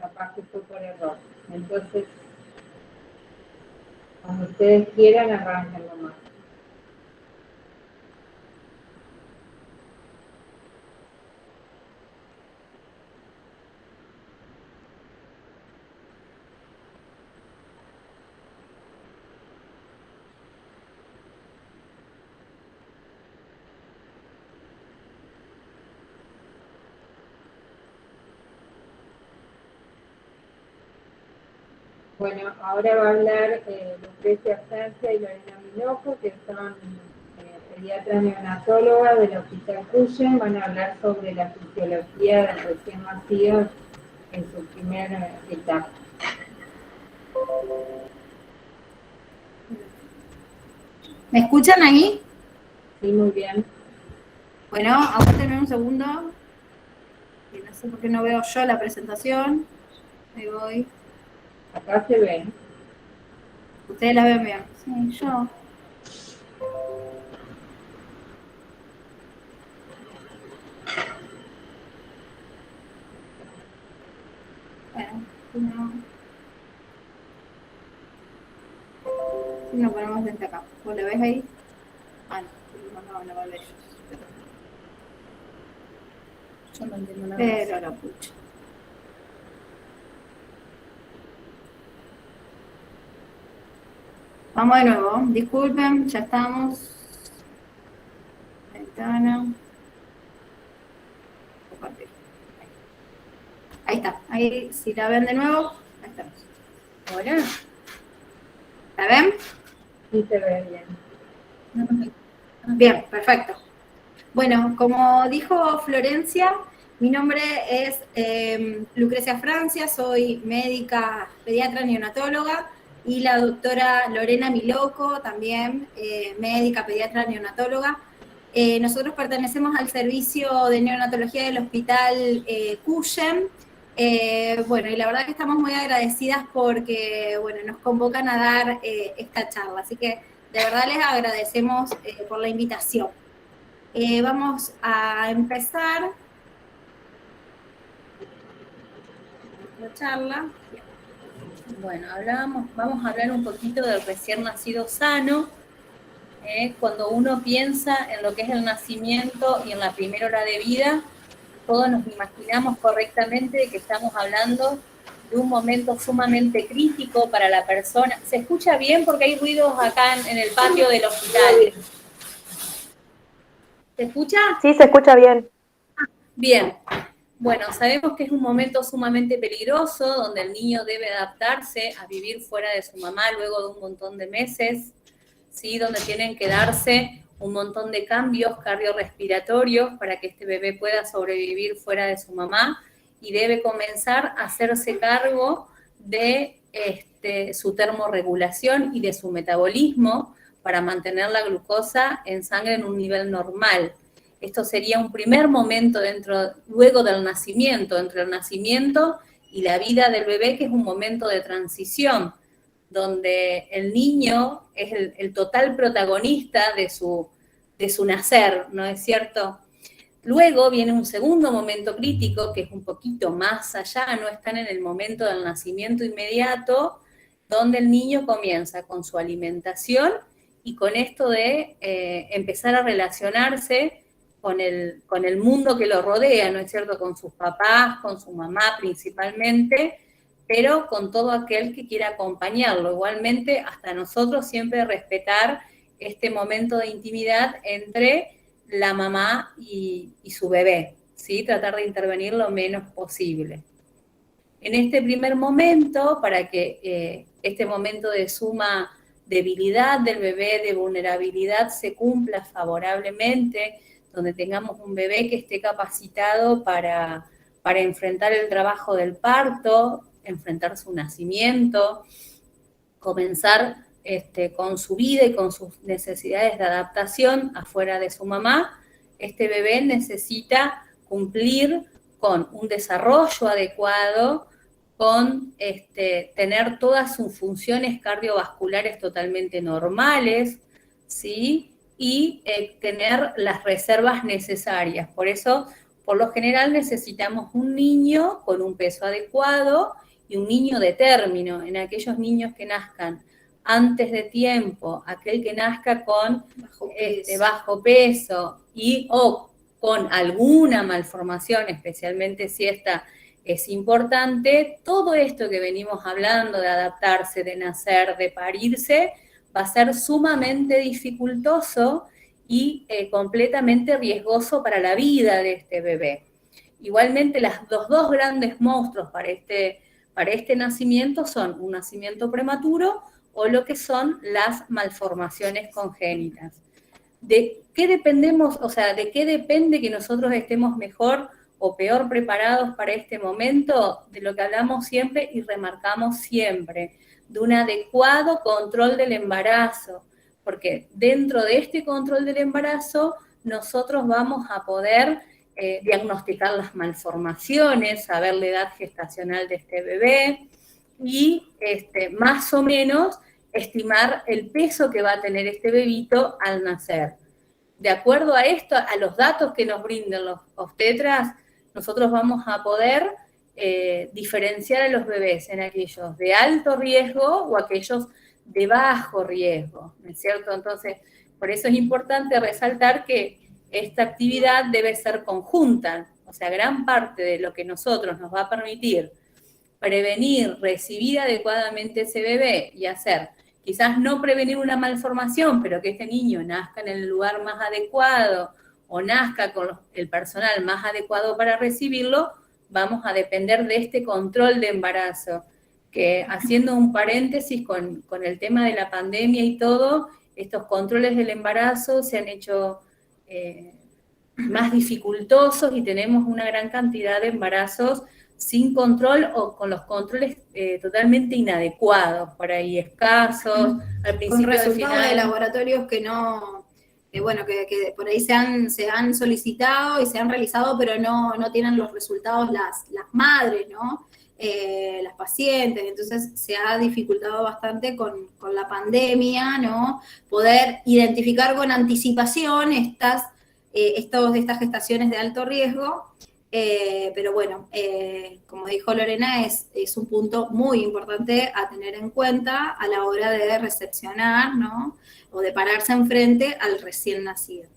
Capaz que fue por error. Entonces, cuando ustedes quieran, arranquen nomás. Bueno, ahora va a hablar Lucrecia Francia y Lorena Minojo, que son pediatras neonatólogas del Hospital Cuyen. Van a hablar sobre la fisiología del recién nacido en su primera etapa. ¿Me escuchan ahí? Sí, muy bien. Bueno, aguántenme un segundo. No sé por qué no veo yo la presentación. Ahí voy. Acá se ven. Ustedes la ven bien. Sí, yo. Bueno, si no ponemos desde acá. ¿Vos la ves ahí? Ah, no, no vale ellos. Yo no entiendo nada. Pero la pucha. Vamos de nuevo. Disculpen, ya estamos. Ventana. Compartir. Ahí está. Ahí, si la ven de nuevo, ahí estamos. Hola. ¿La ven? Sí, se ve bien. Bien, perfecto. Bueno, como dijo Florencia, mi nombre es Lucrecia Francia, soy médica pediatra neonatóloga, y la doctora Lorena Miloco, también médica pediatra neonatóloga. Nosotros pertenecemos al servicio de neonatología del Hospital Cuyen. Bueno, y la verdad que estamos muy agradecidas porque, bueno, nos convocan a dar esta charla. Así que de verdad les agradecemos por la invitación. Vamos a empezar la charla. Bueno, vamos a hablar un poquito del recién nacido sano. Cuando uno piensa en lo que es el nacimiento y en la primera hora de vida, todos nos imaginamos correctamente que estamos hablando de un momento sumamente crítico para la persona. ¿Se escucha bien? Porque hay ruidos acá en el patio del hospital. ¿Se escucha? Sí, se escucha bien. Bien. Bueno, sabemos que es un momento sumamente peligroso, donde el niño debe adaptarse a vivir fuera de su mamá luego de un montón de meses, ¿sí? Donde tienen que darse un montón de cambios cardiorrespiratorios para que este bebé pueda sobrevivir fuera de su mamá, y debe comenzar a hacerse cargo de su termorregulación y de su metabolismo para mantener la glucosa en sangre en un nivel normal. Esto sería un primer momento luego del nacimiento, entre el nacimiento y la vida del bebé, que es un momento de transición, donde el niño es el total protagonista de su nacer, ¿no es cierto? Luego viene un segundo momento crítico, que es un poquito más allá, no están en el momento del nacimiento inmediato, donde el niño comienza con su alimentación y con esto de empezar a relacionarse con el mundo que lo rodea, ¿no es cierto? Con sus papás, con su mamá principalmente, pero con todo aquel que quiera acompañarlo. Igualmente, hasta nosotros siempre respetar este momento de intimidad entre la mamá y su bebé, ¿sí? Tratar de intervenir lo menos posible. En este primer momento, para que este momento de suma debilidad del bebé, de vulnerabilidad, se cumpla favorablemente, donde tengamos un bebé que esté capacitado para enfrentar el trabajo del parto, enfrentar su nacimiento, comenzar con su vida y con sus necesidades de adaptación afuera de su mamá, este bebé necesita cumplir con un desarrollo adecuado, con tener todas sus funciones cardiovasculares totalmente normales, ¿sí? Y tener las reservas necesarias. Por eso, por lo general, necesitamos un niño con un peso adecuado y un niño de término. En aquellos niños que nazcan antes de tiempo, aquel que nazca con bajo peso o con alguna malformación, especialmente si esta es importante, todo esto que venimos hablando de adaptarse, de nacer, de parirse, va a ser sumamente dificultoso y completamente riesgoso para la vida de este bebé. Igualmente, los dos grandes monstruos para este nacimiento son un nacimiento prematuro o lo que son las malformaciones congénitas. ¿De qué dependemos, o sea, de qué depende que nosotros estemos mejor o peor preparados para este momento? De lo que hablamos siempre y remarcamos siempre, de un adecuado control del embarazo, porque dentro de este control del embarazo nosotros vamos a poder diagnosticar las malformaciones, saber la edad gestacional de este bebé y más o menos estimar el peso que va a tener este bebito al nacer. De acuerdo a esto, a los datos que nos brindan los obstetras, nosotros vamos a poder diferenciar a los bebés en aquellos de alto riesgo o aquellos de bajo riesgo, ¿no es cierto? Entonces, por eso es importante resaltar que esta actividad debe ser conjunta, o sea, gran parte de lo que nosotros nos va a permitir prevenir, recibir adecuadamente ese bebé y hacer, quizás no prevenir una malformación, pero que este niño nazca en el lugar más adecuado o nazca con el personal más adecuado para recibirlo, vamos a depender de este control de embarazo, que haciendo un paréntesis con el tema de la pandemia y todo, estos controles del embarazo se han hecho más dificultosos y tenemos una gran cantidad de embarazos sin control o con los controles totalmente inadecuados, por ahí escasos, al principio. Con resultados de laboratorios que no, bueno, que por ahí se han solicitado y se han realizado, pero no tienen los resultados las madres, ¿no? Las pacientes, entonces se ha dificultado bastante con la pandemia, ¿no? Poder identificar con anticipación estas gestaciones de alto riesgo, pero bueno, como dijo Lorena, es un punto muy importante a tener en cuenta a la hora de recepcionar, ¿no? O de pararse enfrente al recién nacido.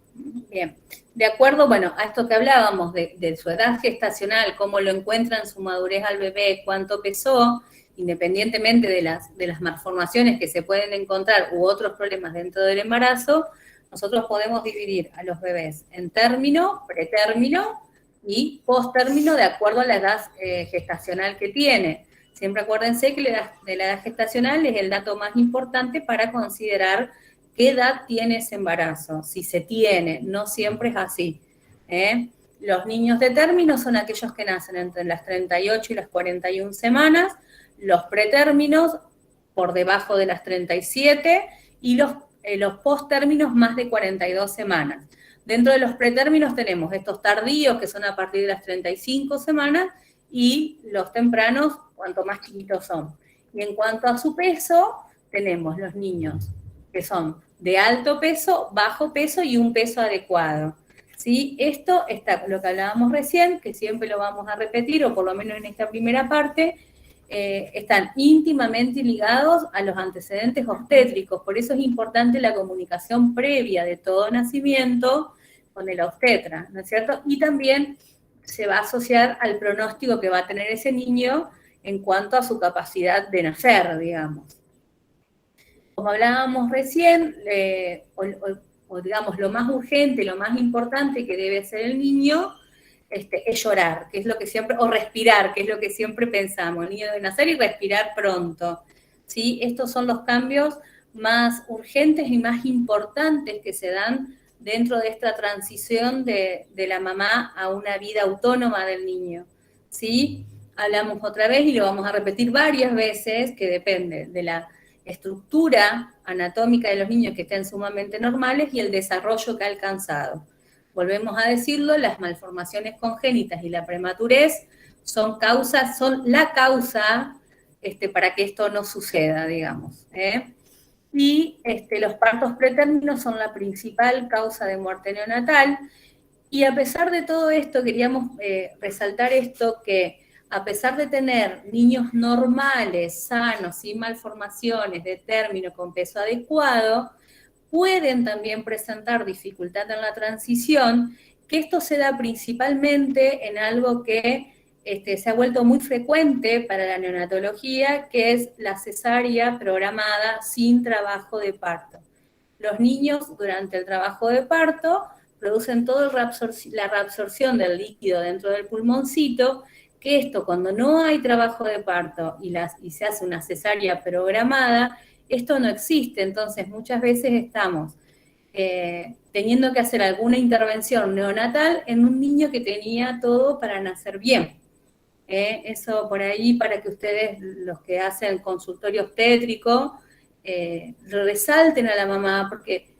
Bien, de acuerdo, bueno, a esto que hablábamos de su edad gestacional, cómo lo encuentra en su madurez al bebé, cuánto pesó, independientemente de las malformaciones que se pueden encontrar u otros problemas dentro del embarazo, nosotros podemos dividir a los bebés en término, pretérmino y posttérmino de acuerdo a la edad gestacional que tiene. Siempre acuérdense que la edad gestacional es el dato más importante para considerar qué edad tiene ese embarazo, si se tiene, no siempre es así. Los niños de término son aquellos que nacen entre las 38 y las 41 semanas, los pretérminos por debajo de las 37 y los posttérminos más de 42 semanas. Dentro de los pretérminos tenemos estos tardíos, que son a partir de las 35 semanas, y los tempranos, cuanto más chiquitos son. Y en cuanto a su peso, tenemos los niños que son de alto peso, bajo peso y un peso adecuado. ¿Sí? Esto está lo que hablábamos recién, que siempre lo vamos a repetir, o por lo menos en esta primera parte, están íntimamente ligados a los antecedentes obstétricos. Por eso es importante la comunicación previa de todo nacimiento con el obstetra, ¿no es cierto? Y también se va a asociar al pronóstico que va a tener ese niño en cuanto a su capacidad de nacer, digamos. Como hablábamos recién, o digamos lo más urgente, lo más importante que debe hacer el niño es llorar, que es lo que siempre, o respirar, que es lo que siempre pensamos. El niño debe nacer y respirar pronto. ¿Sí? Estos son los cambios más urgentes y más importantes que se dan dentro de esta transición de la mamá a una vida autónoma del niño. ¿Sí? Hablamos otra vez y lo vamos a repetir varias veces, que depende de la estructura anatómica de los niños que estén sumamente normales y el desarrollo que ha alcanzado. Volvemos a decirlo, las malformaciones congénitas y la prematurez son la causa para que esto no suceda, digamos. Y los partos pretérminos son la principal causa de muerte neonatal. Y a pesar de todo esto, queríamos resaltar esto, que a pesar de tener niños normales, sanos, sin malformaciones, de término, con peso adecuado, pueden también presentar dificultad en la transición, que esto se da principalmente en algo que se ha vuelto muy frecuente para la neonatología, que es la cesárea programada sin trabajo de parto. Los niños durante el trabajo de parto producen toda la reabsorción del líquido dentro del pulmoncito, que esto cuando no hay trabajo de parto y se hace una cesárea programada, esto no existe. Entonces muchas veces estamos teniendo que hacer alguna intervención neonatal en un niño que tenía todo para nacer bien. Eso por ahí, para que ustedes, los que hacen consultorio obstétrico, resalten a la mamá, porque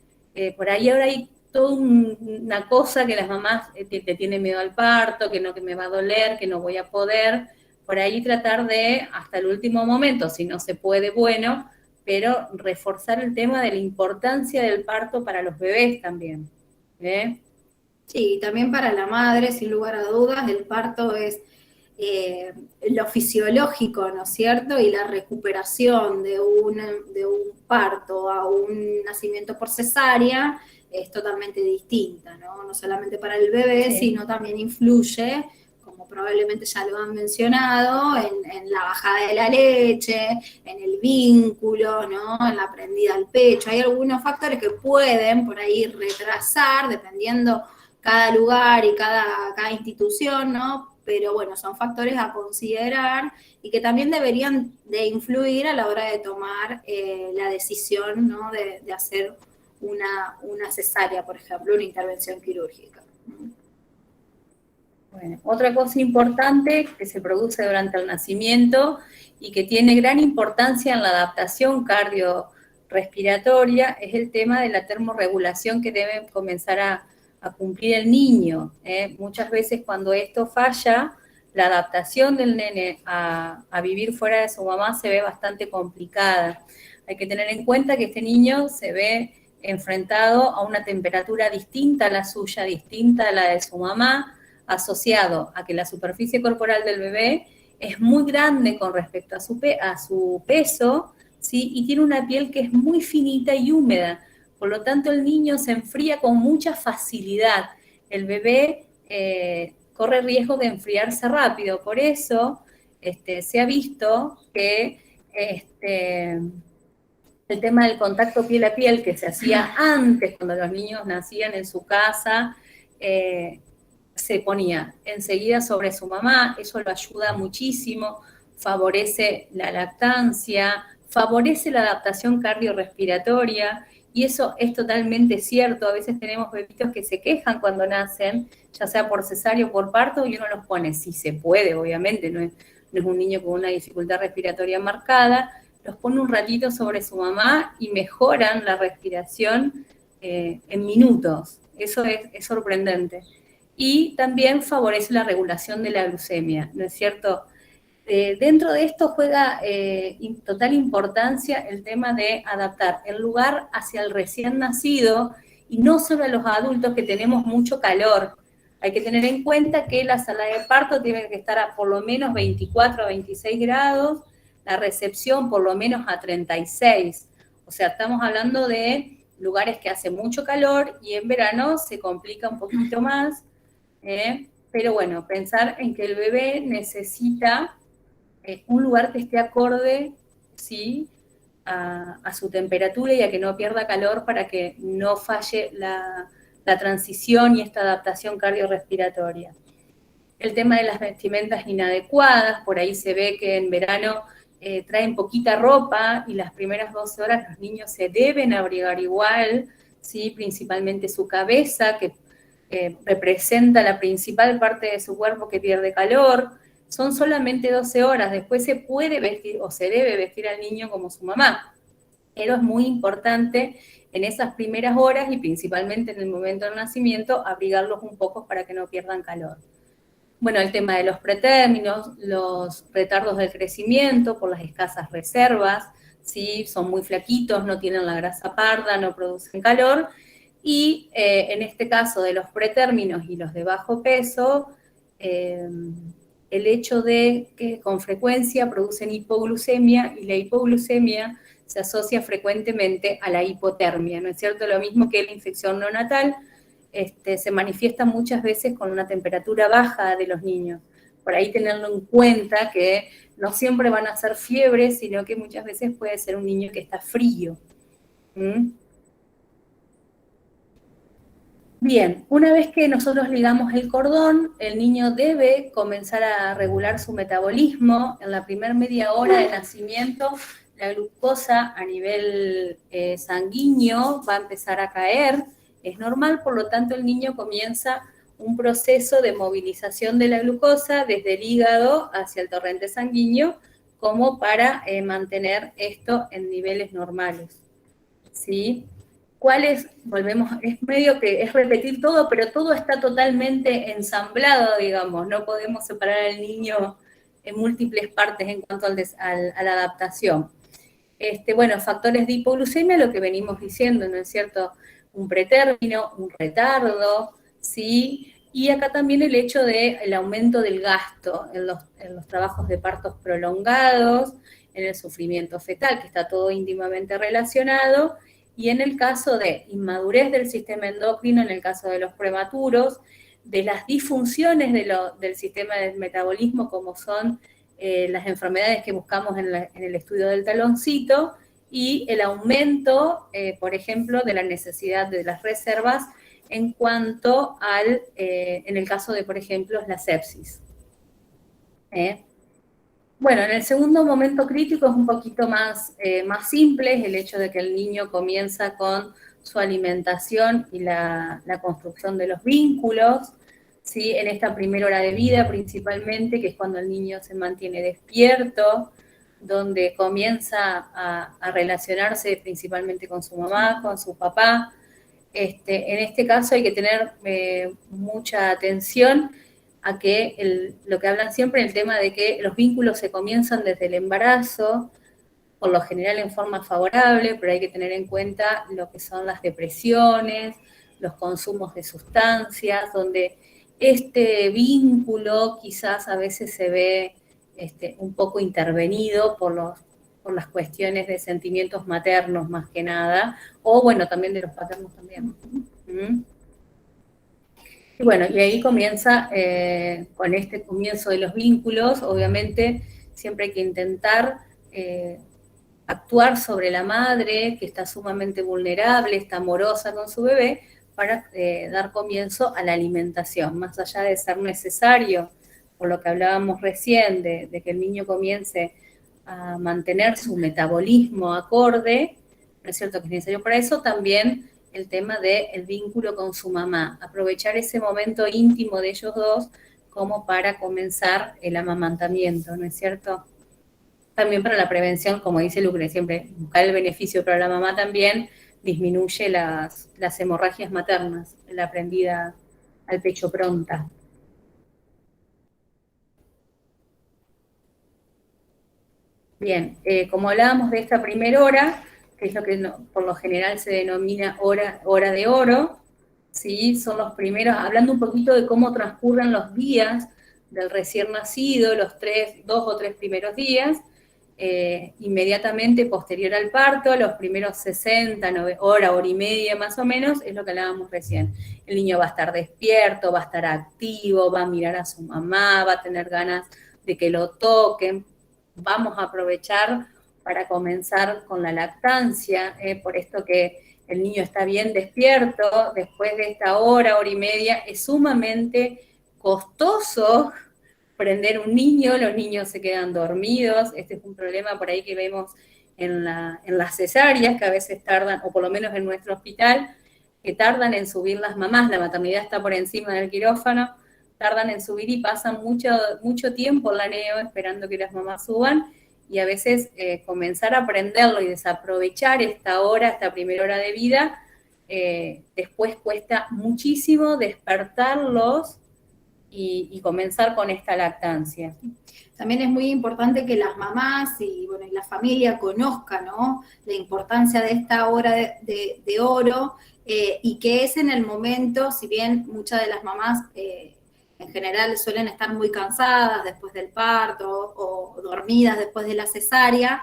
por ahí ahora hay toda una cosa que las mamás le tienen miedo al parto, que me va a doler, que no voy a poder. Por ahí tratar de, hasta el último momento, si no se puede, bueno, pero reforzar el tema de la importancia del parto para los bebés también. Sí, también para la madre, sin lugar a dudas, el parto es lo fisiológico, ¿no es cierto? Y la recuperación de un parto a un nacimiento por cesárea es totalmente distinta, ¿no? No solamente para el bebé, Sí, sino también influye, como probablemente ya lo han mencionado, en la bajada de la leche, en el vínculo, ¿no? En la prendida al pecho. Hay algunos factores que pueden por ahí retrasar, dependiendo cada lugar y cada institución, ¿no? Pero bueno, son factores a considerar y que también deberían de influir a la hora de tomar la decisión, ¿no? de hacer una cesárea, por ejemplo, una intervención quirúrgica. Bueno, otra cosa importante que se produce durante el nacimiento y que tiene gran importancia en la adaptación cardiorrespiratoria es el tema de la termorregulación que debe comenzar a cumplir el niño. Muchas veces cuando esto falla, la adaptación del nene a vivir fuera de su mamá se ve bastante complicada. Hay que tener en cuenta que este niño se ve enfrentado a una temperatura distinta a la suya, distinta a la de su mamá, asociado a que la superficie corporal del bebé es muy grande con respecto a su peso, ¿sí? Y tiene una piel que es muy finita y húmeda, Por lo tanto, el niño se enfría con mucha facilidad. El bebé corre riesgo de enfriarse rápido. Por eso se ha visto que el tema del contacto piel a piel que se hacía antes, cuando los niños nacían en su casa, se ponía enseguida sobre su mamá, eso lo ayuda muchísimo, favorece la lactancia, favorece la adaptación cardiorrespiratoria, y eso es totalmente cierto. A veces tenemos bebitos que se quejan cuando nacen, ya sea por cesárea o por parto, y uno los pone, si se puede, obviamente, no es un niño con una dificultad respiratoria marcada, los pone un ratito sobre su mamá y mejoran la respiración en minutos. Eso es sorprendente. Y también favorece la regulación de la glucemia, ¿no es cierto? Dentro de esto juega total importancia el tema de adaptar el lugar hacia el recién nacido y no solo a los adultos que tenemos mucho calor. Hay que tener en cuenta que la sala de parto tiene que estar a por lo menos 24 a 26 grados, la recepción por lo menos a 36. O sea, estamos hablando de lugares que hace mucho calor y en verano se complica un poquito más. Pero bueno, pensar en que el bebé necesita un lugar que esté acorde, ¿sí?, a su temperatura y a que no pierda calor para que no falle la transición y esta adaptación cardiorrespiratoria. El tema de las vestimentas inadecuadas, por ahí se ve que en verano traen poquita ropa y las primeras 12 horas los niños se deben abrigar igual, ¿sí?, principalmente su cabeza, que representa la principal parte de su cuerpo que pierde calor. Son solamente 12 horas, después se puede vestir o se debe vestir al niño como su mamá, pero es muy importante en esas primeras horas y principalmente en el momento del nacimiento abrigarlos un poco para que no pierdan calor. Bueno, el tema de los pretérminos, los retardos del crecimiento por las escasas reservas, ¿sí?, son muy flaquitos, no tienen la grasa parda, no producen calor, y en este caso de los pretérminos y los de bajo peso, el hecho de que con frecuencia producen hipoglucemia, y la hipoglucemia se asocia frecuentemente a la hipotermia, ¿no es cierto? Lo mismo que la infección neonatal, se manifiesta muchas veces con una temperatura baja de los niños. Por ahí tenerlo en cuenta que no siempre van a ser fiebres, sino que muchas veces puede ser un niño que está frío. Bien, una vez que nosotros ligamos el cordón, el niño debe comenzar a regular su metabolismo. En la primera media hora de nacimiento, la glucosa a nivel sanguíneo va a empezar a caer. Es normal, por lo tanto, el niño comienza un proceso de movilización de la glucosa desde el hígado hacia el torrente sanguíneo, como para mantener esto en niveles normales, ¿sí? Volvemos, es medio que es repetir todo, pero todo está totalmente ensamblado, digamos, no podemos separar al niño en múltiples partes en cuanto a la adaptación. Bueno, factores de hipoglucemia, lo que venimos diciendo, ¿no es cierto? Un pretérmino, un retardo, ¿sí? Y acá también el hecho del aumento del gasto en los trabajos de partos prolongados, en el sufrimiento fetal, que está todo íntimamente relacionado, y en el caso de inmadurez del sistema endocrino, en el caso de los prematuros, de las disfunciones del sistema del metabolismo, como son las enfermedades que buscamos en el estudio del taloncito, y el aumento, por ejemplo, de la necesidad de las reservas en cuanto en el caso de, por ejemplo, la sepsis. Bueno, en el segundo momento crítico es un poquito más simple, es el hecho de que el niño comienza con su alimentación y la construcción de los vínculos, ¿sí? En esta primera hora de vida principalmente, que es cuando el niño se mantiene despierto, donde comienza a relacionarse principalmente con su mamá, con su papá. En este caso hay que tener mucha atención a que lo que hablan siempre, el tema de que los vínculos se comienzan desde el embarazo, por lo general en forma favorable, pero hay que tener en cuenta lo que son las depresiones, los consumos de sustancias, donde este vínculo quizás a veces se ve un poco intervenido por por las cuestiones de sentimientos maternos más que nada, o bueno, también de los paternos también. Y bueno, y ahí comienza, con este comienzo de los vínculos, obviamente siempre hay que intentar actuar sobre la madre, que está sumamente vulnerable, está amorosa con su bebé, para dar comienzo a la alimentación, más allá de ser necesario, por lo que hablábamos recién, de que el niño comience a mantener su metabolismo acorde, ¿no es cierto que es necesario para eso? También el tema del vínculo con su mamá, aprovechar ese momento íntimo de ellos dos como para comenzar el amamantamiento, ¿no es cierto? También para la prevención, como dice Lucre, siempre buscar el beneficio para la mamá también disminuye las hemorragias maternas, la prendida al pecho pronta. Bien, como hablábamos de esta primera hora, que es lo que por lo general se denomina hora de oro, ¿sí? Son los primeros, hablando un poquito de cómo transcurren los días del recién nacido, los 2 o 3 primeros días, inmediatamente posterior al parto, los primeros 60, hora y media más o menos, es lo que hablábamos recién. El niño va a estar despierto, va a estar activo, va a mirar a su mamá, va a tener ganas de que lo toquen. Vamos a aprovechar para comenzar con la lactancia, por esto que el niño está bien despierto, después de esta hora y media, es sumamente costoso prender un niño, los niños se quedan dormidos, este es un problema por ahí que vemos en las cesáreas, que a veces tardan, o por lo menos en nuestro hospital, que tardan en subir las mamás, la maternidad está por encima del quirófano, tardan en subir y pasan mucho tiempo en la neo esperando que las mamás suban, y a veces comenzar a aprenderlo y desaprovechar esta primera hora de vida, después cuesta muchísimo despertarlos y comenzar con esta lactancia. También es muy importante que las mamás y la familia conozcan, ¿no?, la importancia de esta hora de oro, y que es en el momento, si bien muchas de las mamás en general suelen estar muy cansadas después del parto o dormidas después de la cesárea,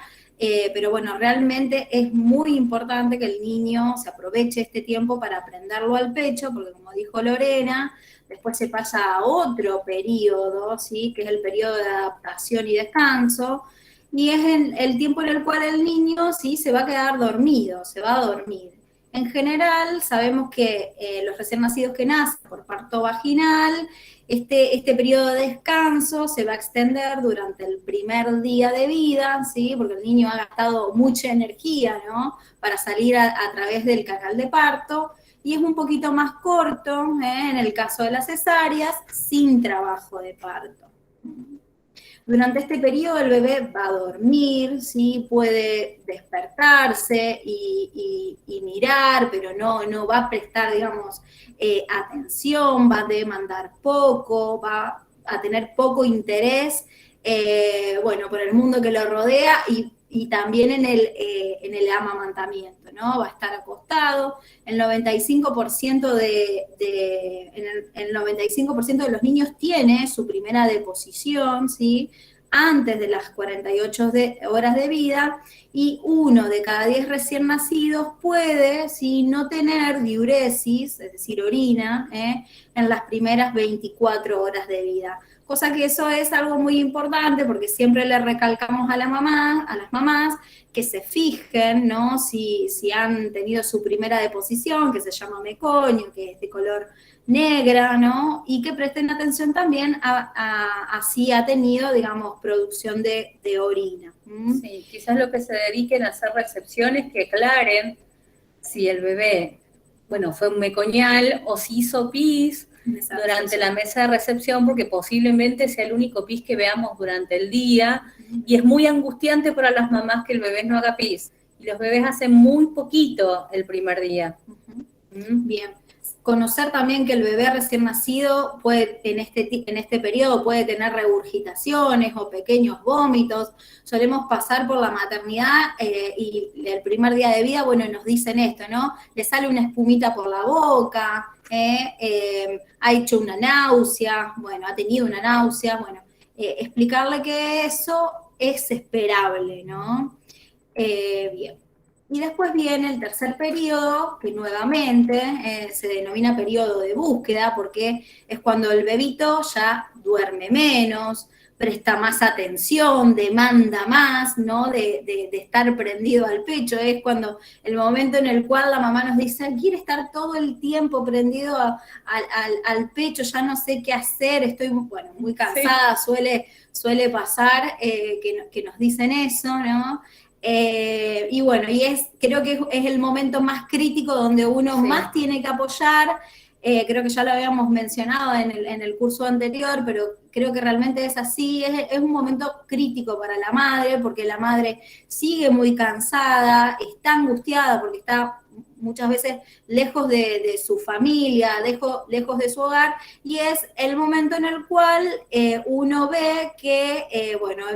pero bueno, realmente es muy importante que el niño se aproveche este tiempo para prenderlo al pecho, porque como dijo Lorena, después se pasa a otro periodo, ¿sí?, que es el periodo de adaptación y descanso, y es el tiempo en el cual el niño, sí, se va a quedar dormido, se va a dormir. En general, sabemos que los recién nacidos que nacen por parto vaginal, este periodo de descanso se va a extender durante el primer día de vida, ¿sí?, porque el niño ha gastado mucha energía, ¿no?, para salir a través del canal de parto, y es un poquito más corto, en el caso de las cesáreas, sin trabajo de parto. Durante este periodo el bebé va a dormir, ¿sí?, puede despertarse y mirar, pero no va a prestar, digamos, atención, va a demandar poco, va a tener poco interés, por el mundo que lo rodea y también en el amamantamiento, ¿no? Va a estar acostado. El 95% el 95% de los niños tiene su primera deposición, ¿sí?, antes de las 48 horas de vida, y 1 de cada 10 recién nacidos puede, ¿sí?, no tener diuresis, es decir, orina, en las primeras 24 horas de vida. Cosa que eso es algo muy importante porque siempre le recalcamos a las mamás que se fijen, ¿no?, si han tenido su primera deposición, que se llama meconio, que es de color negra, ¿no?, y que presten atención también a si ha tenido, digamos, producción de orina. Sí, quizás lo que se dediquen a hacer recepciones que aclaren si el bebé, fue un meconial o si hizo pis durante la mesa de recepción, porque posiblemente sea el único pis que veamos durante el día, y es muy angustiante para las mamás que el bebé no haga pis, y los bebés hacen muy poquito el primer día. Bien. Conocer también que el bebé recién nacido puede, en este periodo puede tener regurgitaciones o pequeños vómitos. Solemos pasar por la maternidad y el primer día de vida, nos dicen esto, ¿no? Le sale una espumita por la boca, ha hecho una náusea, ha tenido una náusea, explicarle que eso es esperable, ¿no? Bien. Y después viene el tercer periodo, que nuevamente se denomina periodo de búsqueda, porque es cuando el bebito ya duerme menos, presta más atención, demanda más, ¿no? De estar prendido al pecho. Es cuando el momento en el cual la mamá nos dice, quiere estar todo el tiempo prendido al pecho, ya no sé qué hacer, estoy bueno, muy cansada, sí. suele pasar que nos dicen eso, ¿no? Y bueno, creo que es el momento más crítico donde uno más tiene que apoyar. Creo que ya lo habíamos mencionado en el curso anterior, pero creo que realmente es así. Es un momento crítico para la madre, porque la madre sigue muy cansada, está angustiada porque está muchas veces lejos de su familia, lejos de su hogar, y es el momento en el cual uno ve que, bueno,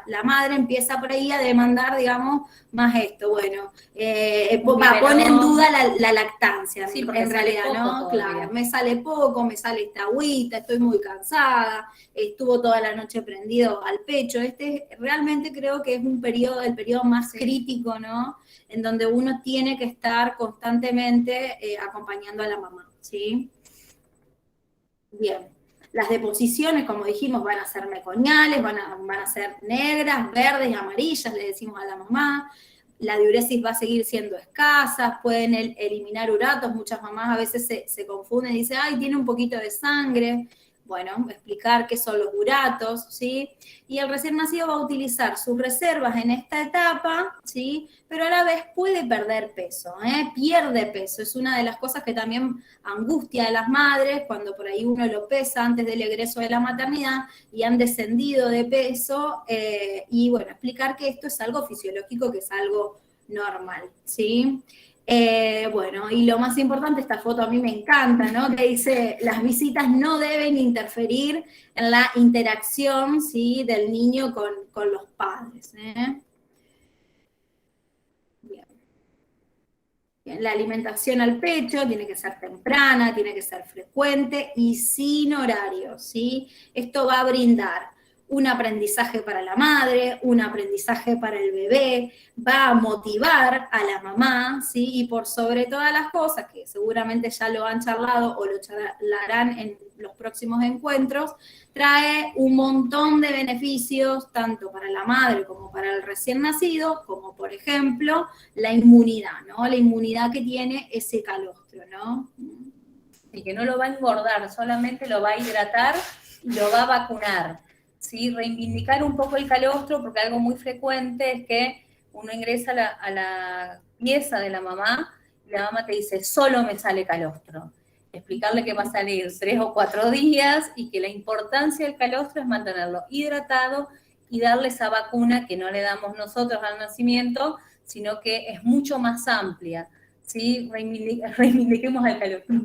la madre empieza por ahí a demandar, digamos, más esto, bueno, pone en duda la lactancia, sí, en realidad, ¿no? Claro, me sale poco, me sale esta agüita, estoy muy cansada, estuvo toda la noche prendido al pecho. Realmente creo que es el periodo más crítico, ¿no? En donde uno tiene que estar constantemente acompañando a la mamá, ¿sí? Bien. Las deposiciones, como dijimos, van a ser meconiales, van a ser negras, verdes y amarillas, le decimos a la mamá. La diuresis va a seguir siendo escasa, pueden eliminar uratos, muchas mamás a veces se confunden y dicen, ay, tiene un poquito de sangre. Bueno, explicar qué son los uratos, ¿sí? Y el recién nacido va a utilizar sus reservas en esta etapa, ¿sí? Pero a la vez puede perder peso, pierde peso. Es una de las cosas que también angustia a las madres cuando por ahí uno lo pesa antes del egreso de la maternidad y han descendido de peso. Y bueno, explicar que esto es algo fisiológico, que es algo normal, ¿sí? Bueno, y lo más importante, esta foto a mí me encanta, ¿no? Que dice, las visitas no deben interferir en la interacción, ¿sí? Del niño con los padres, Bien. Bien, la alimentación al pecho tiene que ser temprana, tiene que ser frecuente y sin horario, ¿sí? Esto va a brindar un aprendizaje para la madre, un aprendizaje para el bebé, va a motivar a la mamá, ¿sí? Y por sobre todas las cosas, que seguramente ya lo han charlado o lo charlarán en los próximos encuentros, trae un montón de beneficios, tanto para la madre como para el recién nacido, como por ejemplo la inmunidad, ¿no? La inmunidad que tiene ese calostro, ¿no? Y que no lo va a engordar, solamente lo va a hidratar y lo va a vacunar. ¿Sí? Reivindicar un poco el calostro, porque algo muy frecuente es que uno ingresa a la pieza de la mamá y la mamá te dice, solo me sale calostro. Explicarle que va a salir 3 o 4 días y que la importancia del calostro es mantenerlo hidratado y darle esa vacuna que no le damos nosotros al nacimiento, sino que es mucho más amplia. ¿Sí? Reivindiquemos el calostro.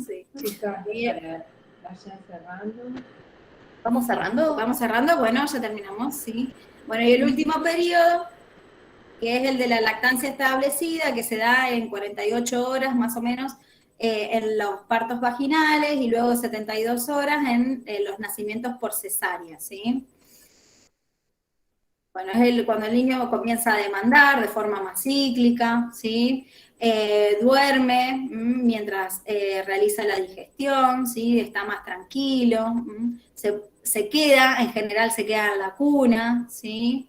Sí. Chicas, vayan cerrando. ¿Vamos cerrando? Vamos cerrando, bueno, ya terminamos, sí. Bueno, y el último periodo, que es el de la lactancia establecida, que se da en 48 horas más o menos en los partos vaginales y luego 72 horas en los nacimientos por cesárea, ¿sí? Bueno, es cuando el niño comienza a demandar de forma más cíclica, ¿sí? Duerme mientras realiza la digestión, ¿sí? Está más tranquilo, se queda, en general se queda en la cuna, ¿sí?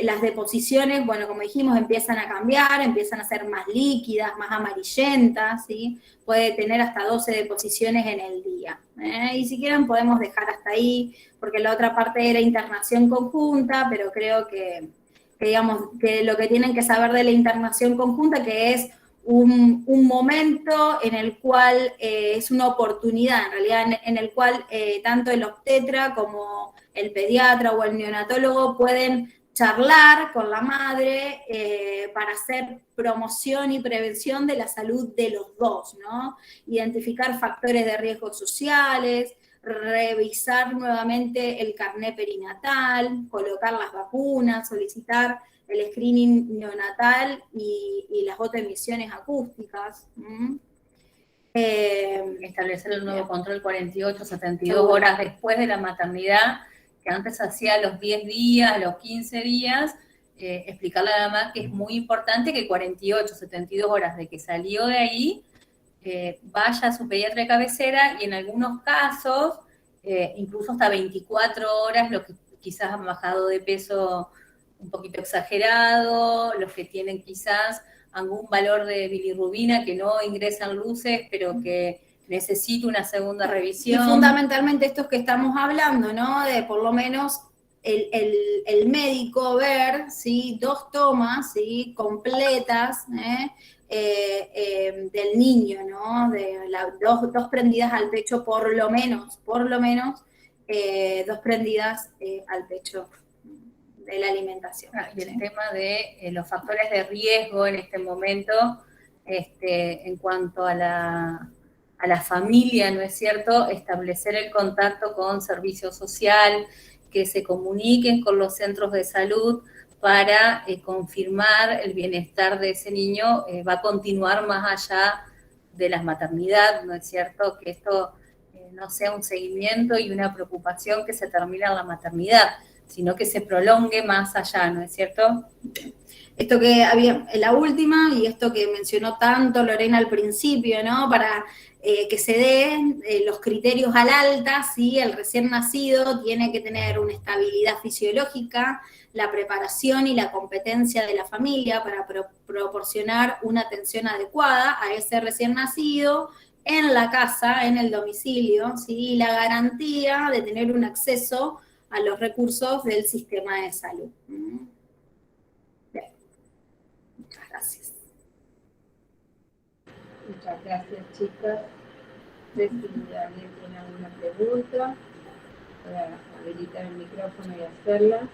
Las deposiciones, bueno, como dijimos, empiezan a cambiar, empiezan a ser más líquidas, más amarillentas, ¿sí? Puede tener hasta 12 deposiciones en el día. Y si quieren podemos dejar hasta ahí, porque la otra parte era internación conjunta, pero creo que digamos, que lo que tienen que saber de la internación conjunta, que es un momento en el cual es una oportunidad, en realidad, en el cual tanto el obstetra como el pediatra o el neonatólogo pueden charlar con la madre para hacer promoción y prevención de la salud de los dos, ¿no? Identificar factores de riesgo sociales, revisar nuevamente el carné perinatal, colocar las vacunas, solicitar el screening neonatal y las otras emisiones acústicas. Establecer el nuevo control 48, 72 horas después de la maternidad, que antes hacía los 10 días, los 15 días, explicarle a la mamá que es muy importante que 48, 72 horas de que salió de ahí, vaya a su pediatra de cabecera y en algunos casos, incluso hasta 24 horas, los que quizás han bajado de peso un poquito exagerado, los que tienen quizás algún valor de bilirrubina que no ingresan luces, pero que necesita una segunda revisión. Y fundamentalmente estos que estamos hablando, ¿no? De por lo menos el médico ver, ¿sí? 2 tomas, ¿sí? Completas, del niño, ¿no? Dos prendidas al pecho por lo menos, 2 prendidas al pecho de la alimentación. Y el tema de los factores de riesgo en este momento, en cuanto a la familia, ¿no es cierto? Establecer el contacto con servicio social, que se comuniquen con los centros de salud para confirmar el bienestar de ese niño, va a continuar más allá de la maternidad, ¿no es cierto? Que esto no sea un seguimiento y una preocupación que se termina en la maternidad, sino que se prolongue más allá, ¿no es cierto? Esto que había, la última, y esto que mencionó tanto Lorena al principio, ¿no? Para que se den los criterios al alta, ¿sí? El recién nacido tiene que tener una estabilidad fisiológica, la preparación y la competencia de la familia para proporcionar una atención adecuada a ese recién nacido en la casa, en el domicilio, ¿sí? Y la garantía de tener un acceso a los recursos del sistema de salud. Bien. Muchas gracias. Muchas gracias, chicas. No sé si alguien tiene alguna pregunta. Voy a habilitar el micrófono y hacerla.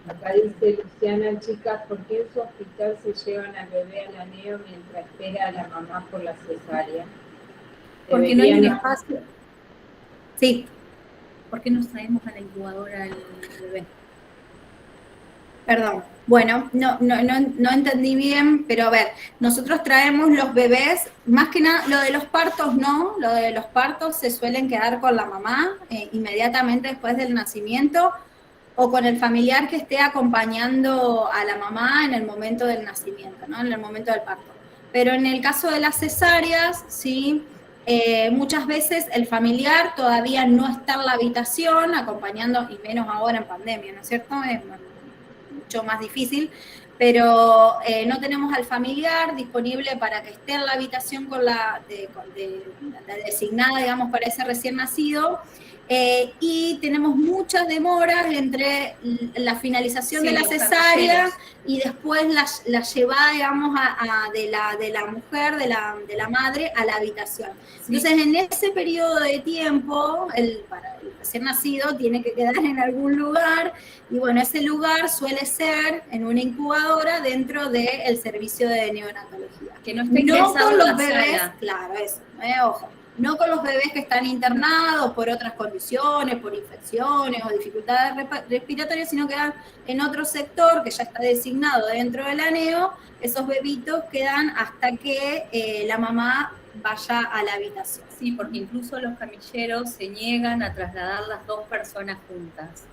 Acá dice Luciana, chicas, ¿por qué en su hospital se llevan al bebé al aneo mientras espera a la mamá por la cesárea? Porque no hay un espacio. Sí. ¿Por qué no traemos a la incubadora al bebé? Perdón. Bueno, no entendí bien, pero a ver, nosotros traemos los bebés, más que nada, lo de los partos no, lo de los partos se suelen quedar con la mamá inmediatamente después del nacimiento o con el familiar que esté acompañando a la mamá en el momento del nacimiento, ¿no? En el momento del parto. Pero en el caso de las cesáreas, sí, muchas veces el familiar todavía no está en la habitación acompañando, y menos ahora en pandemia, ¿no es cierto? Es mucho más difícil, pero no tenemos al familiar disponible para que esté en la habitación con la designada, digamos, para ese recién nacido, y tenemos muchas demoras entre la finalización de la cesárea y después la llevada, digamos, de la mujer, de la madre a la habitación. Sí. Entonces, en ese periodo de tiempo, para el recién nacido tiene que quedar en algún lugar, y bueno, ese lugar suele ser en una incubadora dentro del servicio de neonatología. Que no esté ingresado con los la bebés, sala. claro, eso, ojo. No con los bebés que están internados por otras condiciones, por infecciones o dificultades respiratorias, sino que quedan en otro sector que ya está designado dentro del aneo. Esos bebitos quedan hasta que la mamá vaya a la habitación. Sí, porque incluso los camilleros se niegan a trasladar las 2 personas juntas.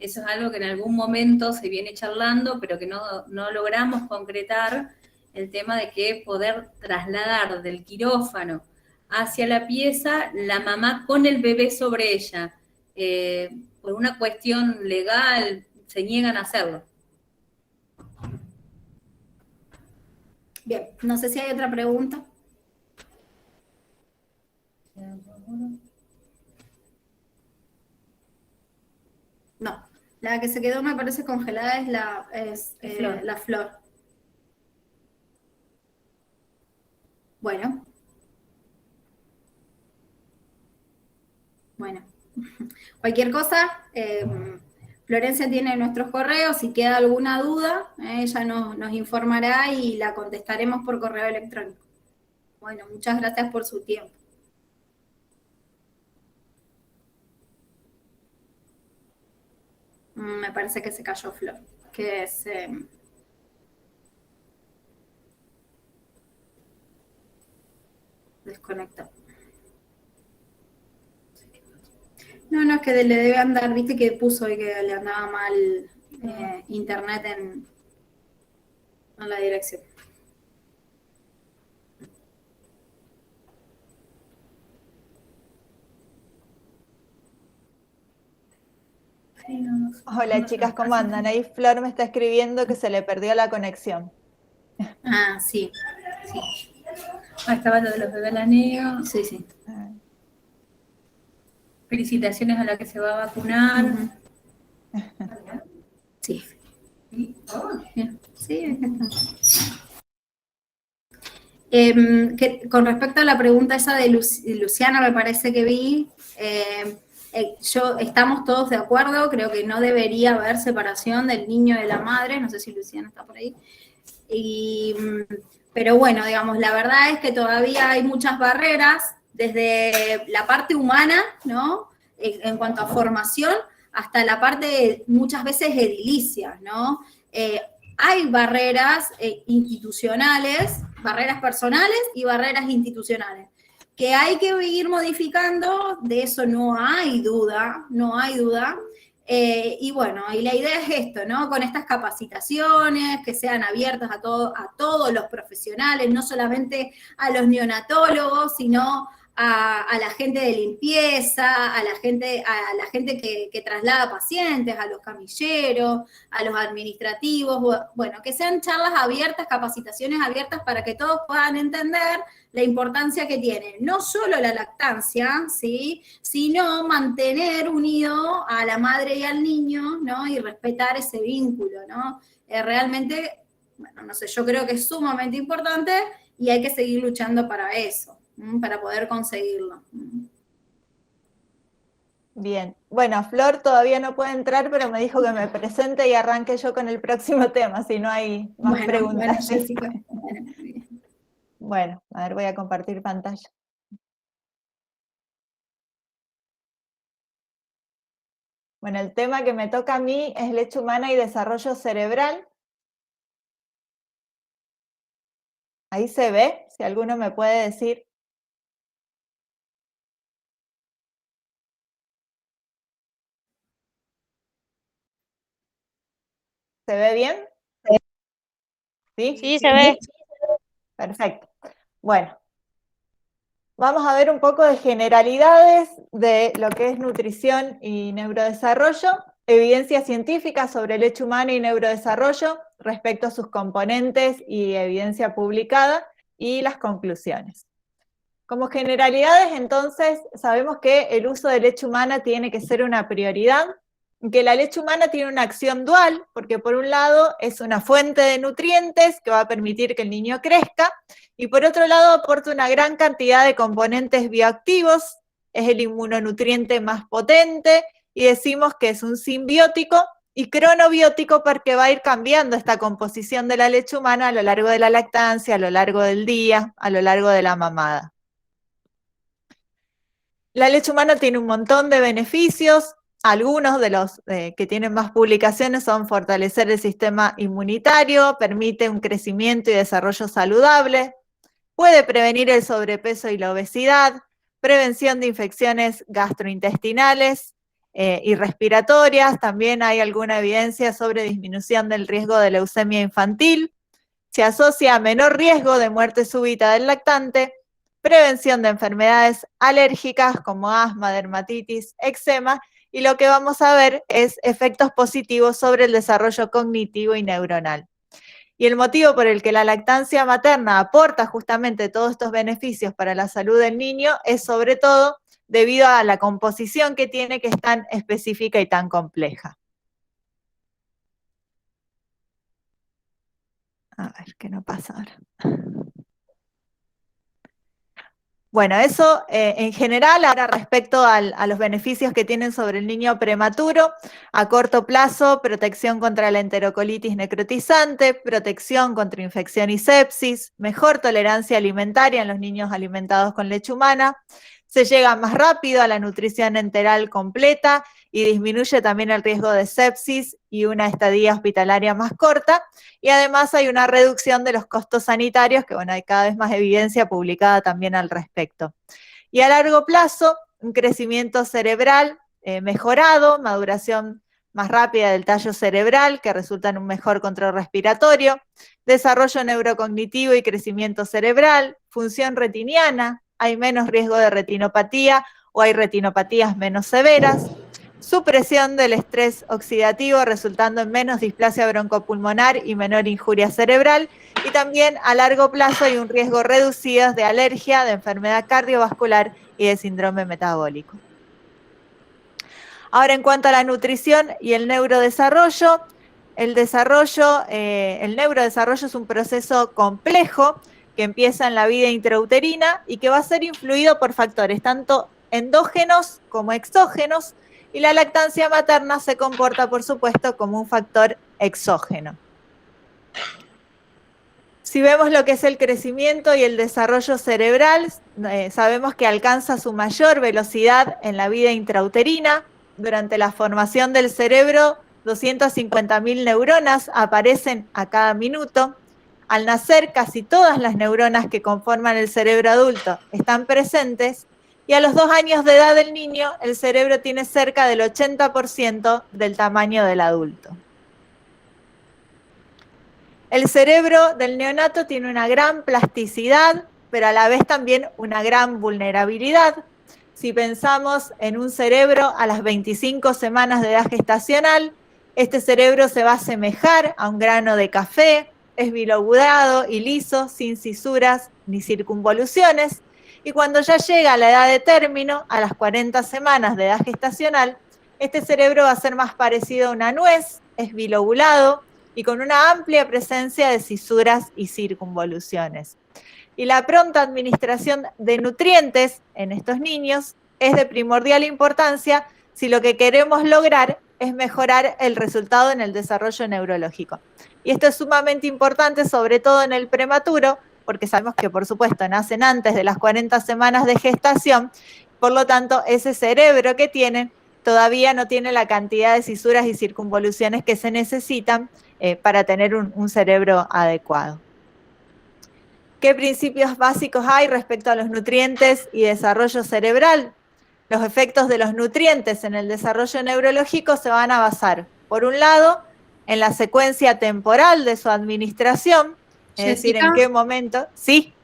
Eso es algo que en algún momento se viene charlando, pero que no logramos concretar, el tema de que poder trasladar del quirófano hacia la pieza la mamá con el bebé sobre ella. Por una cuestión legal se niegan a hacerlo. Bien, no sé si hay otra pregunta. No, la que se quedó me parece congelada es la flor. Bueno. Bueno, cualquier cosa, Florencia tiene nuestros correos, si queda alguna duda, ella nos informará y la contestaremos por correo electrónico. Bueno, muchas gracias por su tiempo. Me parece que se cayó Flor, que se... desconectó. No, es que le debe andar, viste que puso y que le andaba mal internet en la dirección. Hola chicas, ¿cómo andan? Ahí Flor me está escribiendo que se le perdió la conexión. Ah, sí, sí. Ah, estaba lo de los bebés laneos. Sí, sí. Felicitaciones a la que se va a vacunar. Uh-huh. Sí. Bien. Sí, acá está. Con respecto a la pregunta esa de Luciana, me parece que vi, estamos todos de acuerdo, creo que no debería haber separación del niño de la madre, no sé si Luciana está por ahí, pero bueno, digamos, la verdad es que todavía hay muchas barreras, desde la parte humana, ¿no? En cuanto a formación, hasta la parte muchas veces edilicia, ¿no? Hay barreras institucionales, barreras personales y barreras institucionales, que hay que ir modificando, de eso no hay duda, no hay duda. Y bueno, y la idea es esto, ¿no? Con estas capacitaciones que sean abiertas a todos los profesionales, no solamente a los neonatólogos, sino a la gente de limpieza, a la gente que traslada pacientes, a los camilleros, a los administrativos, bueno, que sean charlas abiertas, capacitaciones abiertas para que todos puedan entender la importancia que tiene no solo la lactancia, ¿sí?, sino mantener unido a la madre y al niño, ¿no?, y respetar ese vínculo, ¿no? Realmente, bueno, no sé, yo creo que es sumamente importante y hay que seguir luchando para eso, para poder conseguirlo. Bien, bueno, Flor todavía no puede entrar, pero me dijo que me presente y arranque yo con el próximo tema, si no hay más preguntas. Bueno, Jessica. Bueno, a ver, voy a compartir pantalla. Bueno, el tema que me toca a mí es leche humana y desarrollo cerebral. Ahí se ve, si alguno me puede decir. ¿Se ve bien? ¿Sí? Sí, se ve. Perfecto. Bueno, vamos a ver un poco de generalidades de lo que es nutrición y neurodesarrollo, evidencia científica sobre leche humana y neurodesarrollo respecto a sus componentes y evidencia publicada, y las conclusiones. Como generalidades, entonces, sabemos que el uso de leche humana tiene que ser una prioridad, que la leche humana tiene una acción dual, porque por un lado es una fuente de nutrientes que va a permitir que el niño crezca, y por otro lado aporta una gran cantidad de componentes bioactivos, es el inmunonutriente más potente, y decimos que es un simbiótico y cronobiótico porque va a ir cambiando esta composición de la leche humana a lo largo de la lactancia, a lo largo del día, a lo largo de la mamada. La leche humana tiene un montón de beneficios, algunos de los que tienen más publicaciones son fortalecer el sistema inmunitario, permite un crecimiento y desarrollo saludable, puede prevenir el sobrepeso y la obesidad, prevención de infecciones gastrointestinales y respiratorias, también hay alguna evidencia sobre disminución del riesgo de leucemia infantil, se asocia a menor riesgo de muerte súbita del lactante, prevención de enfermedades alérgicas como asma, dermatitis, eczema, y lo que vamos a ver es efectos positivos sobre el desarrollo cognitivo y neuronal. Y el motivo por el que la lactancia materna aporta justamente todos estos beneficios para la salud del niño es sobre todo debido a la composición que tiene, que es tan específica y tan compleja. A ver, ¿qué no pasa ahora? Bueno, eso en general. Ahora respecto a los beneficios que tienen sobre el niño prematuro, a corto plazo, protección contra la enterocolitis necrotizante, protección contra infección y sepsis, mejor tolerancia alimentaria en los niños alimentados con leche humana, se llega más rápido a la nutrición enteral completa y disminuye también el riesgo de sepsis y una estadía hospitalaria más corta, y además hay una reducción de los costos sanitarios, que bueno, hay cada vez más evidencia publicada también al respecto. Y a largo plazo, un crecimiento cerebral mejorado, maduración más rápida del tallo cerebral, que resulta en un mejor control respiratorio, desarrollo neurocognitivo y crecimiento cerebral, función retiniana, hay menos riesgo de retinopatía o hay retinopatías menos severas, supresión del estrés oxidativo resultando en menos displasia broncopulmonar y menor injuria cerebral, y también a largo plazo hay un riesgo reducido de alergia, de enfermedad cardiovascular y de síndrome metabólico. Ahora, en cuanto a la nutrición y el neurodesarrollo, el neurodesarrollo es un proceso complejo que empieza en la vida intrauterina y que va a ser influido por factores tanto endógenos como exógenos, y la lactancia materna se comporta, por supuesto, como un factor exógeno. Si vemos lo que es el crecimiento y el desarrollo cerebral, sabemos que alcanza su mayor velocidad en la vida intrauterina. Durante la formación del cerebro, 250.000 neuronas aparecen a cada minuto. Al nacer, casi todas las neuronas que conforman el cerebro adulto están presentes, y a los 2 años de edad del niño, el cerebro tiene cerca del 80% del tamaño del adulto. El cerebro del neonato tiene una gran plasticidad, pero a la vez también una gran vulnerabilidad. Si pensamos en un cerebro a las 25 semanas de edad gestacional, este cerebro se va a asemejar a un grano de café, es bilobulado y liso, sin cisuras ni circunvoluciones, y cuando ya llega a la edad de término, a las 40 semanas de edad gestacional, este cerebro va a ser más parecido a una nuez, es bilobulado y con una amplia presencia de cisuras y circunvoluciones. Y la pronta administración de nutrientes en estos niños es de primordial importancia si lo que queremos lograr es mejorar el resultado en el desarrollo neurológico. Y esto es sumamente importante, sobre todo en el prematuro, porque sabemos que, por supuesto, nacen antes de las 40 semanas de gestación, por lo tanto, ese cerebro que tienen todavía no tiene la cantidad de cisuras y circunvoluciones que se necesitan para tener un cerebro adecuado. ¿Qué principios básicos hay respecto a los nutrientes y desarrollo cerebral? Los efectos de los nutrientes en el desarrollo neurológico se van a basar, por un lado, en la secuencia temporal de su administración, es decir, en qué momento. ¿Sí?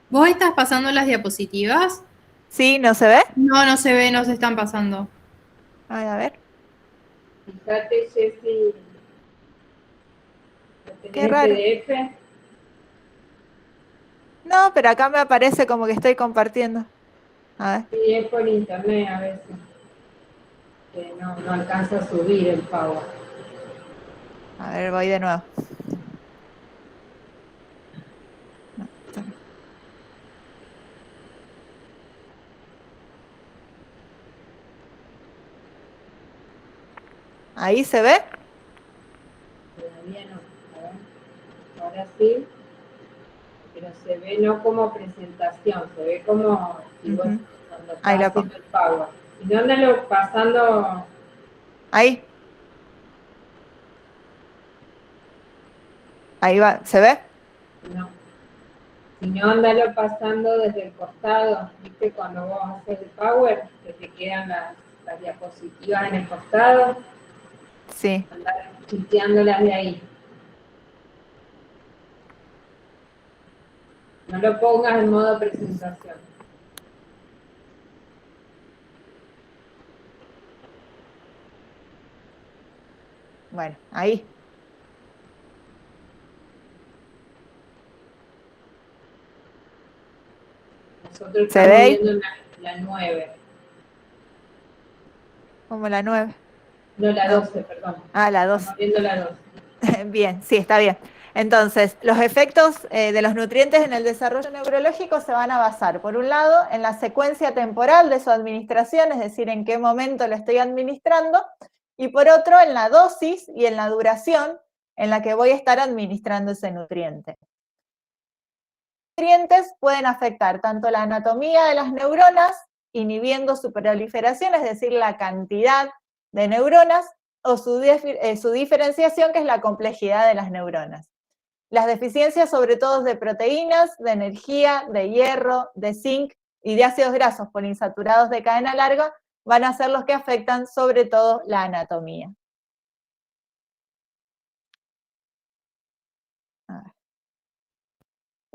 ¿Vos estás pasando las diapositivas? ¿Sí? ¿No se ve? No, no se ve, no se están pasando. Ay, a ver. Fíjate, Jessy. Qué raro. PDF? No, pero acá me aparece como que estoy compartiendo. A ver. Sí, es por internet a veces. Que no alcanza a subir el Power. A ver, voy de nuevo. ¿Ahí se ve? Todavía no. A ver. Ahora sí. Pero se ve no como presentación, se ve como si vos cuando estás Ahí lo haciendo el Power. ¿Y dónde lo pasando? Ahí. Ahí va, ¿se ve? No. Si no, andalo pasando desde el costado. ¿Viste? Cuando vos haces el Power, que te quedan las diapositivas en el costado. Sí. Andar chiteándolas de ahí. No lo pongas en modo presentación. Bueno, ahí. Nosotros ¿Se estamos ve ahí? viendo la 9. Como la 9. No, la No. 12, perdón. Ah, la 12. Estamos viendo la 12. Bien, sí, está bien. Entonces, los efectos de los nutrientes en el desarrollo neurológico se van a basar, por un lado, en la secuencia temporal de su administración, es decir, en qué momento lo estoy administrando, y por otro, en la dosis y en la duración en la que voy a estar administrando ese nutriente. Los nutrientes pueden afectar tanto la anatomía de las neuronas, inhibiendo su proliferación, es decir, la cantidad de neuronas, o su diferenciación, que es la complejidad de las neuronas. Las deficiencias, sobre todo de proteínas, de energía, de hierro, de zinc y de ácidos grasos poliinsaturados de cadena larga, van a ser los que afectan sobre todo la anatomía.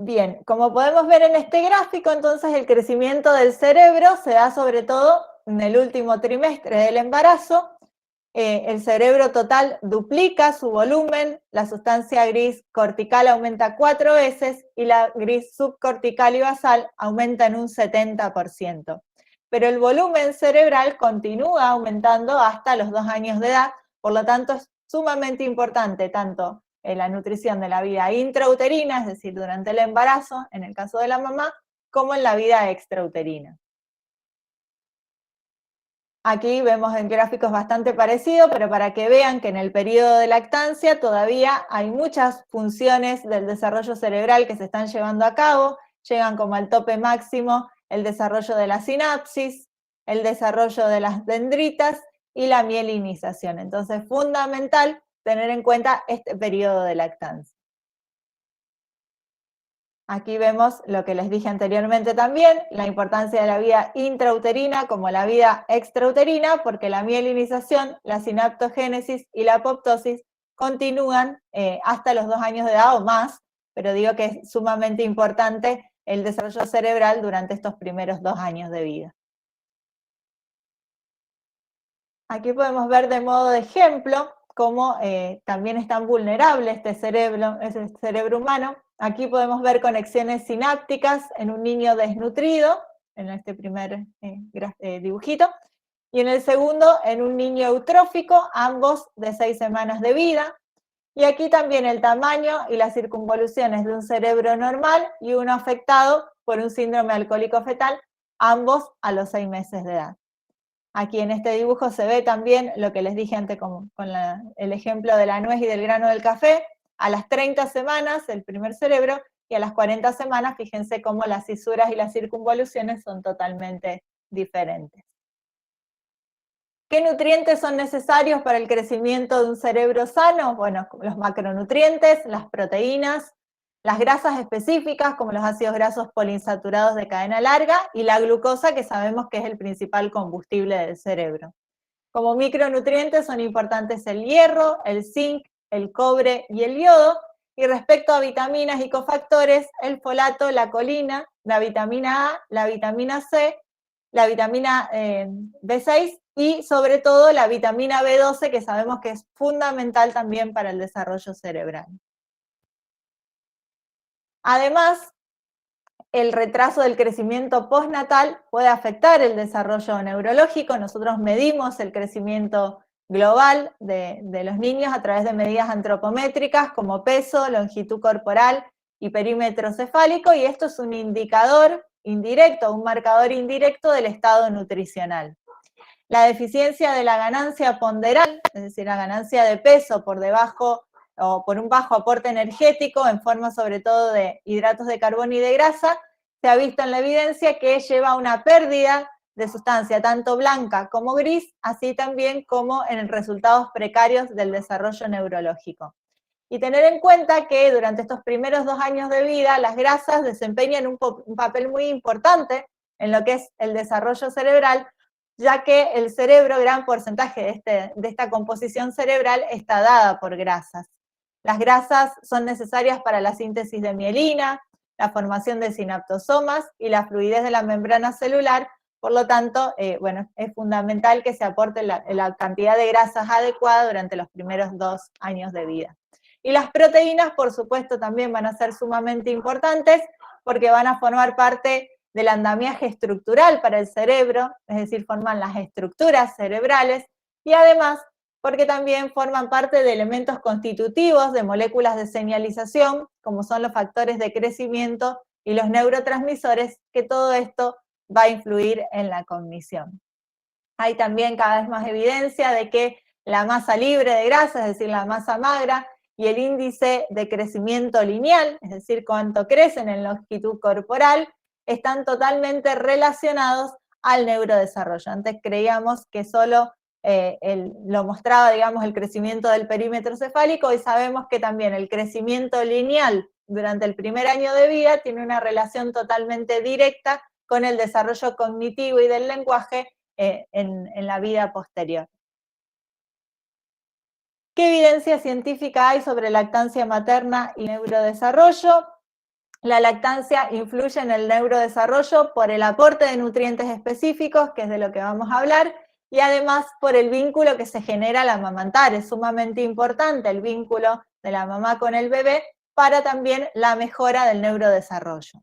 Bien, como podemos ver en este gráfico, entonces el crecimiento del cerebro se da sobre todo en el último trimestre del embarazo. El cerebro total duplica su volumen, la sustancia gris cortical aumenta 4 veces y la gris subcortical y basal aumenta en un 70%. Pero el volumen cerebral continúa aumentando hasta los 2 años de edad, por lo tanto es sumamente importante tanto la nutrición de la vida intrauterina, es decir, durante el embarazo, en el caso de la mamá, como en la vida extrauterina. Aquí vemos en gráficos bastante parecidos, pero para que vean que en el periodo de lactancia todavía hay muchas funciones del desarrollo cerebral que se están llevando a cabo, llegan como al tope máximo el desarrollo de la sinapsis, el desarrollo de las dendritas y la mielinización. Entonces es fundamental tener en cuenta este periodo de lactancia. Aquí vemos lo que les dije anteriormente también, la importancia de la vida intrauterina como la vida extrauterina, porque la mielinización, la sinaptogénesis y la apoptosis continúan hasta los 2 años de edad o más, pero digo que es sumamente importante el desarrollo cerebral durante estos primeros 2 años de vida. Aquí podemos ver de modo de ejemplo cómo también es tan vulnerable este cerebro humano. Aquí podemos ver conexiones sinápticas en un niño desnutrido, en este primer dibujito, y en el segundo en un niño eutrófico, ambos de 6 semanas de vida. Y aquí también el tamaño y las circunvoluciones de un cerebro normal y uno afectado por un síndrome alcohólico fetal, ambos a los 6 meses de edad. Aquí en este dibujo se ve también lo que les dije antes con el ejemplo de la nuez y del grano del café. A las 30 semanas el primer cerebro y a las 40 semanas fíjense cómo las cisuras y las circunvoluciones son totalmente diferentes. ¿Qué nutrientes son necesarios para el crecimiento de un cerebro sano? Bueno, los macronutrientes, las proteínas, las grasas específicas como los ácidos grasos poliinsaturados de cadena larga y la glucosa, que sabemos que es el principal combustible del cerebro. Como micronutrientes son importantes el hierro, el zinc, el cobre y el yodo, y respecto a vitaminas y cofactores, el folato, la colina, la vitamina A, la vitamina C, la vitamina B6 y sobre todo la vitamina B12, que sabemos que es fundamental también para el desarrollo cerebral. Además, el retraso del crecimiento postnatal puede afectar el desarrollo neurológico. Nosotros medimos el crecimiento global de los niños a través de medidas antropométricas como peso, longitud corporal y perímetro cefálico, y esto es un indicador indirecto, un marcador indirecto del estado nutricional. La deficiencia de la ganancia ponderal, es decir, la ganancia de peso por debajo o por un bajo aporte energético en forma sobre todo de hidratos de carbono y de grasa, se ha visto en la evidencia que lleva a una pérdida de sustancia tanto blanca como gris, así también como en resultados precarios del desarrollo neurológico. Y tener en cuenta que durante estos primeros 2 años de vida las grasas desempeñan un papel muy importante en lo que es el desarrollo cerebral, ya que el cerebro, gran porcentaje de esta composición cerebral está dada por grasas. Las grasas son necesarias para la síntesis de mielina, la formación de sinaptosomas y la fluidez de la membrana celular, por lo tanto, bueno, es fundamental que se aporte la cantidad de grasas adecuada durante los primeros 2 años de vida. Y las proteínas, por supuesto, también van a ser sumamente importantes porque van a formar parte del andamiaje estructural para el cerebro, es decir, forman las estructuras cerebrales, y además porque también forman parte de elementos constitutivos de moléculas de señalización, como son los factores de crecimiento y los neurotransmisores, que todo esto va a influir en la cognición. Hay también cada vez más evidencia de que la masa libre de grasa, es decir, la masa magra, y el índice de crecimiento lineal, es decir, cuánto crecen en longitud corporal, están totalmente relacionados al neurodesarrollo. Antes creíamos que solo lo mostraba, digamos, el crecimiento del perímetro cefálico, y sabemos que también el crecimiento lineal durante el primer año de vida tiene una relación totalmente directa con el desarrollo cognitivo y del lenguaje en la vida posterior. ¿Qué evidencia científica hay sobre lactancia materna y neurodesarrollo? La lactancia influye en el neurodesarrollo por el aporte de nutrientes específicos, que es de lo que vamos a hablar, y además por el vínculo que se genera al amamantar. Es sumamente importante el vínculo de la mamá con el bebé para también la mejora del neurodesarrollo.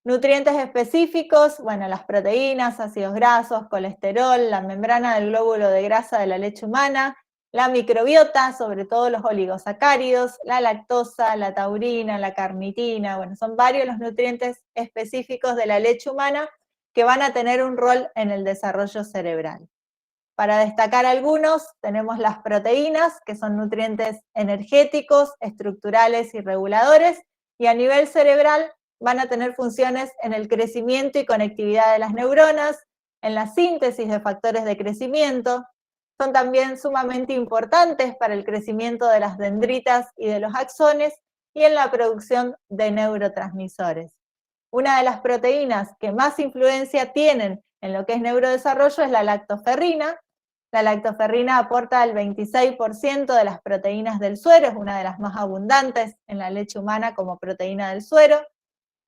Nutrientes específicos, bueno, las proteínas, ácidos grasos, colesterol, la membrana del glóbulo de grasa de la leche humana, la microbiota, sobre todo los oligosacáridos, la lactosa, la taurina, la carnitina, bueno, son varios los nutrientes específicos de la leche humana que van a tener un rol en el desarrollo cerebral. Para destacar algunos, tenemos las proteínas, que son nutrientes energéticos, estructurales y reguladores, y a nivel cerebral van a tener funciones en el crecimiento y conectividad de las neuronas, en la síntesis de factores de crecimiento, son también sumamente importantes para el crecimiento de las dendritas y de los axones, y en la producción de neurotransmisores. Una de las proteínas que más influencia tienen en lo que es neurodesarrollo es la lactoferrina. La lactoferrina aporta el 26% de las proteínas del suero, es una de las más abundantes en la leche humana como proteína del suero.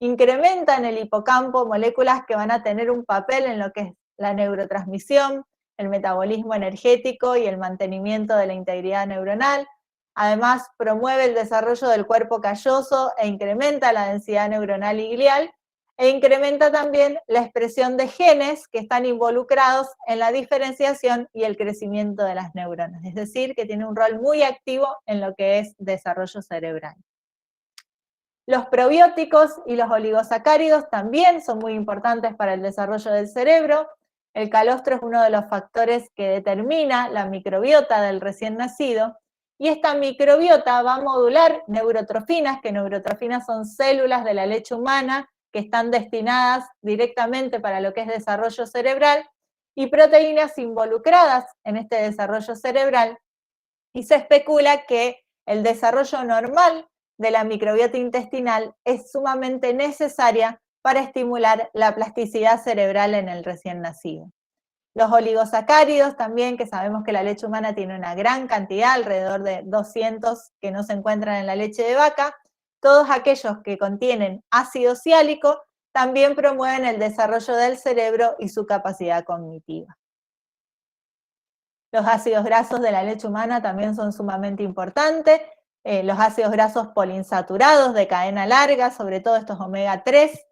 Incrementa en el hipocampo moléculas que van a tener un papel en lo que es la neurotransmisión, el metabolismo energético y el mantenimiento de la integridad neuronal. Además, promueve el desarrollo del cuerpo calloso e incrementa la densidad neuronal y glial, e incrementa también la expresión de genes que están involucrados en la diferenciación y el crecimiento de las neuronas. Es decir, que tiene un rol muy activo en lo que es desarrollo cerebral. Los probióticos y los oligosacáridos también son muy importantes para el desarrollo del cerebro. El calostro es uno de los factores que determina la microbiota del recién nacido, y esta microbiota va a modular neurotrofinas, que neurotrofinas son células de la leche humana que están destinadas directamente para lo que es desarrollo cerebral, y proteínas involucradas en este desarrollo cerebral, y se especula que el desarrollo normal de la microbiota intestinal es sumamente necesaria para estimular la plasticidad cerebral en el recién nacido. Los oligosacáridos también, que sabemos que la leche humana tiene una gran cantidad, alrededor de 200 que no se encuentran en la leche de vaca, todos aquellos que contienen ácido siálico también promueven el desarrollo del cerebro y su capacidad cognitiva. Los ácidos grasos de la leche humana también son sumamente importantes. Los ácidos grasos poliinsaturados de cadena larga, sobre todo estos omega 3,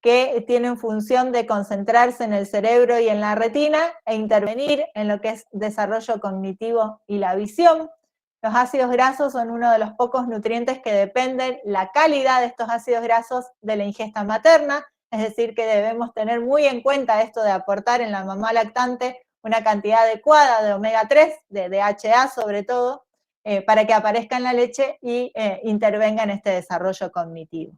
que tienen función de concentrarse en el cerebro y en la retina e intervenir en lo que es desarrollo cognitivo y la visión. Los ácidos grasos son uno de los pocos nutrientes que dependen la calidad de estos ácidos grasos de la ingesta materna, es decir, que debemos tener muy en cuenta esto de aportar en la mamá lactante una cantidad adecuada de omega 3, de DHA sobre todo, para que aparezca en la leche y intervenga en este desarrollo cognitivo.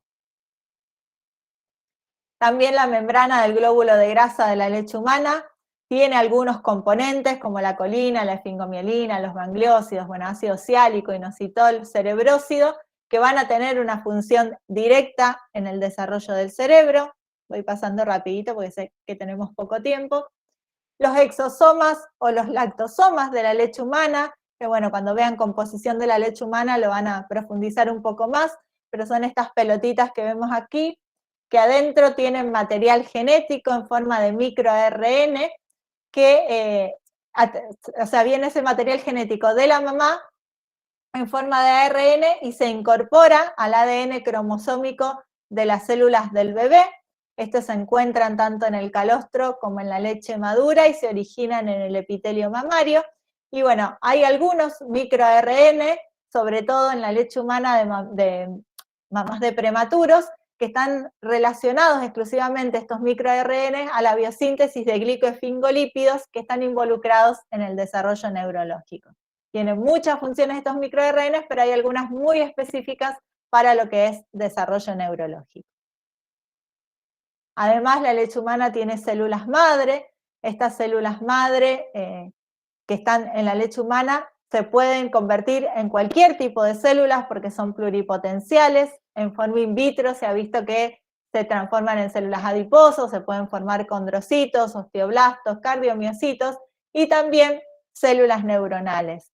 También la membrana del glóbulo de grasa de la leche humana tiene algunos componentes como la colina, la esfingomielina, los gangliósidos, bueno, ácido siálico, inositol, cerebrósido, que van a tener una función directa en el desarrollo del cerebro. Voy pasando rapidito porque sé que tenemos poco tiempo. Los exosomas o los lactosomas de la leche humana, que bueno, cuando vean composición de la leche humana lo van a profundizar un poco más, pero son estas pelotitas que vemos aquí, que adentro tienen material genético en forma de microARN, que, o sea, viene ese material genético de la mamá en forma de ARN y se incorpora al ADN cromosómico de las células del bebé. Estos se encuentran tanto en el calostro como en la leche madura y se originan en el epitelio mamario. Y bueno, hay algunos microARN, sobre todo en la leche humana de mamás de prematuros, que están relacionados exclusivamente estos microARN a la biosíntesis de glicoesfingolípidos que están involucrados en el desarrollo neurológico. Tienen muchas funciones estos microARN, pero hay algunas muy específicas para lo que es desarrollo neurológico. Además, la leche humana tiene células madre. Estas células madre que están en la leche humana se pueden convertir en cualquier tipo de células porque son pluripotenciales. En forma in vitro se ha visto que se transforman en células adiposas, se pueden formar condrocitos, osteoblastos, cardiomiocitos y también células neuronales.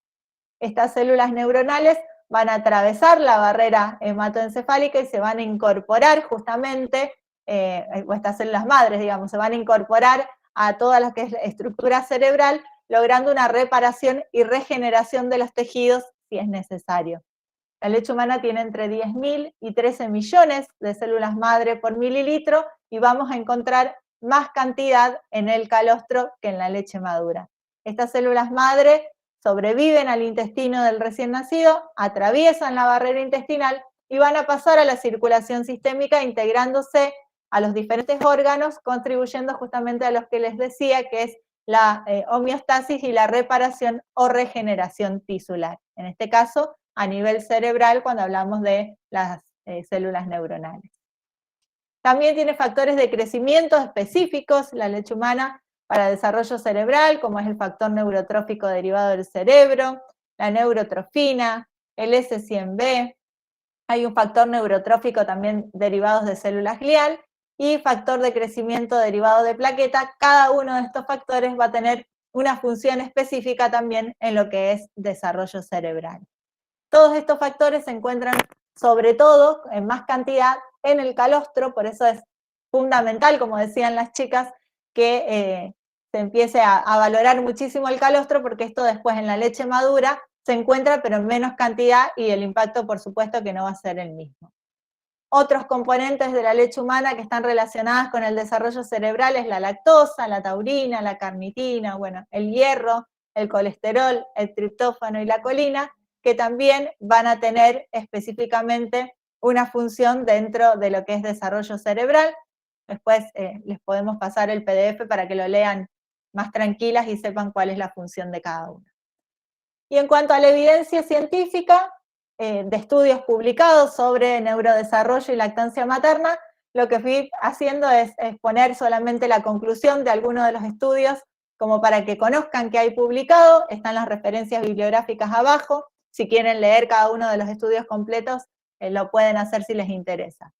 Estas células neuronales van a atravesar la barrera hematoencefálica y se van a incorporar justamente, o estas células madres, digamos, se van a incorporar a toda lo que es la estructura cerebral, logrando una reparación y regeneración de los tejidos si es necesario. La leche humana tiene entre 10.000 y 13 millones de células madre por mililitro y vamos a encontrar más cantidad en el calostro que en la leche madura. Estas células madre sobreviven al intestino del recién nacido, atraviesan la barrera intestinal y van a pasar a la circulación sistémica integrándose a los diferentes órganos, contribuyendo justamente a los que les decía, que es la homeostasis y la reparación o regeneración tisular. En este caso, a nivel cerebral, cuando hablamos de las células neuronales. También tiene factores de crecimiento específicos, la leche humana, para desarrollo cerebral, como es el factor neurotrófico derivado del cerebro, la neurotrofina, el S100B, hay un factor neurotrófico también derivado de células glial, y factor de crecimiento derivado de plaqueta. Cada uno de estos factores va a tener una función específica también en lo que es desarrollo cerebral. Todos estos factores se encuentran sobre todo en más cantidad en el calostro, por eso es fundamental, como decían las chicas, que se empiece a valorar muchísimo el calostro, porque esto después en la leche madura se encuentra pero en menos cantidad y el impacto por supuesto que no va a ser el mismo. Otros componentes de la leche humana que están relacionadas con el desarrollo cerebral es la lactosa, la taurina, la carnitina, bueno, el hierro, el colesterol, el triptófano y la colina, que también van a tener específicamente una función dentro de lo que es desarrollo cerebral. Después les podemos pasar el PDF para que lo lean más tranquilas y sepan cuál es la función de cada una. Y en cuanto a la evidencia científica, de estudios publicados sobre neurodesarrollo y lactancia materna, lo que fui haciendo es exponer solamente la conclusión de algunos de los estudios, como para que conozcan que hay publicado. Están las referencias bibliográficas abajo. Si quieren leer cada uno de los estudios completos, lo pueden hacer si les interesa.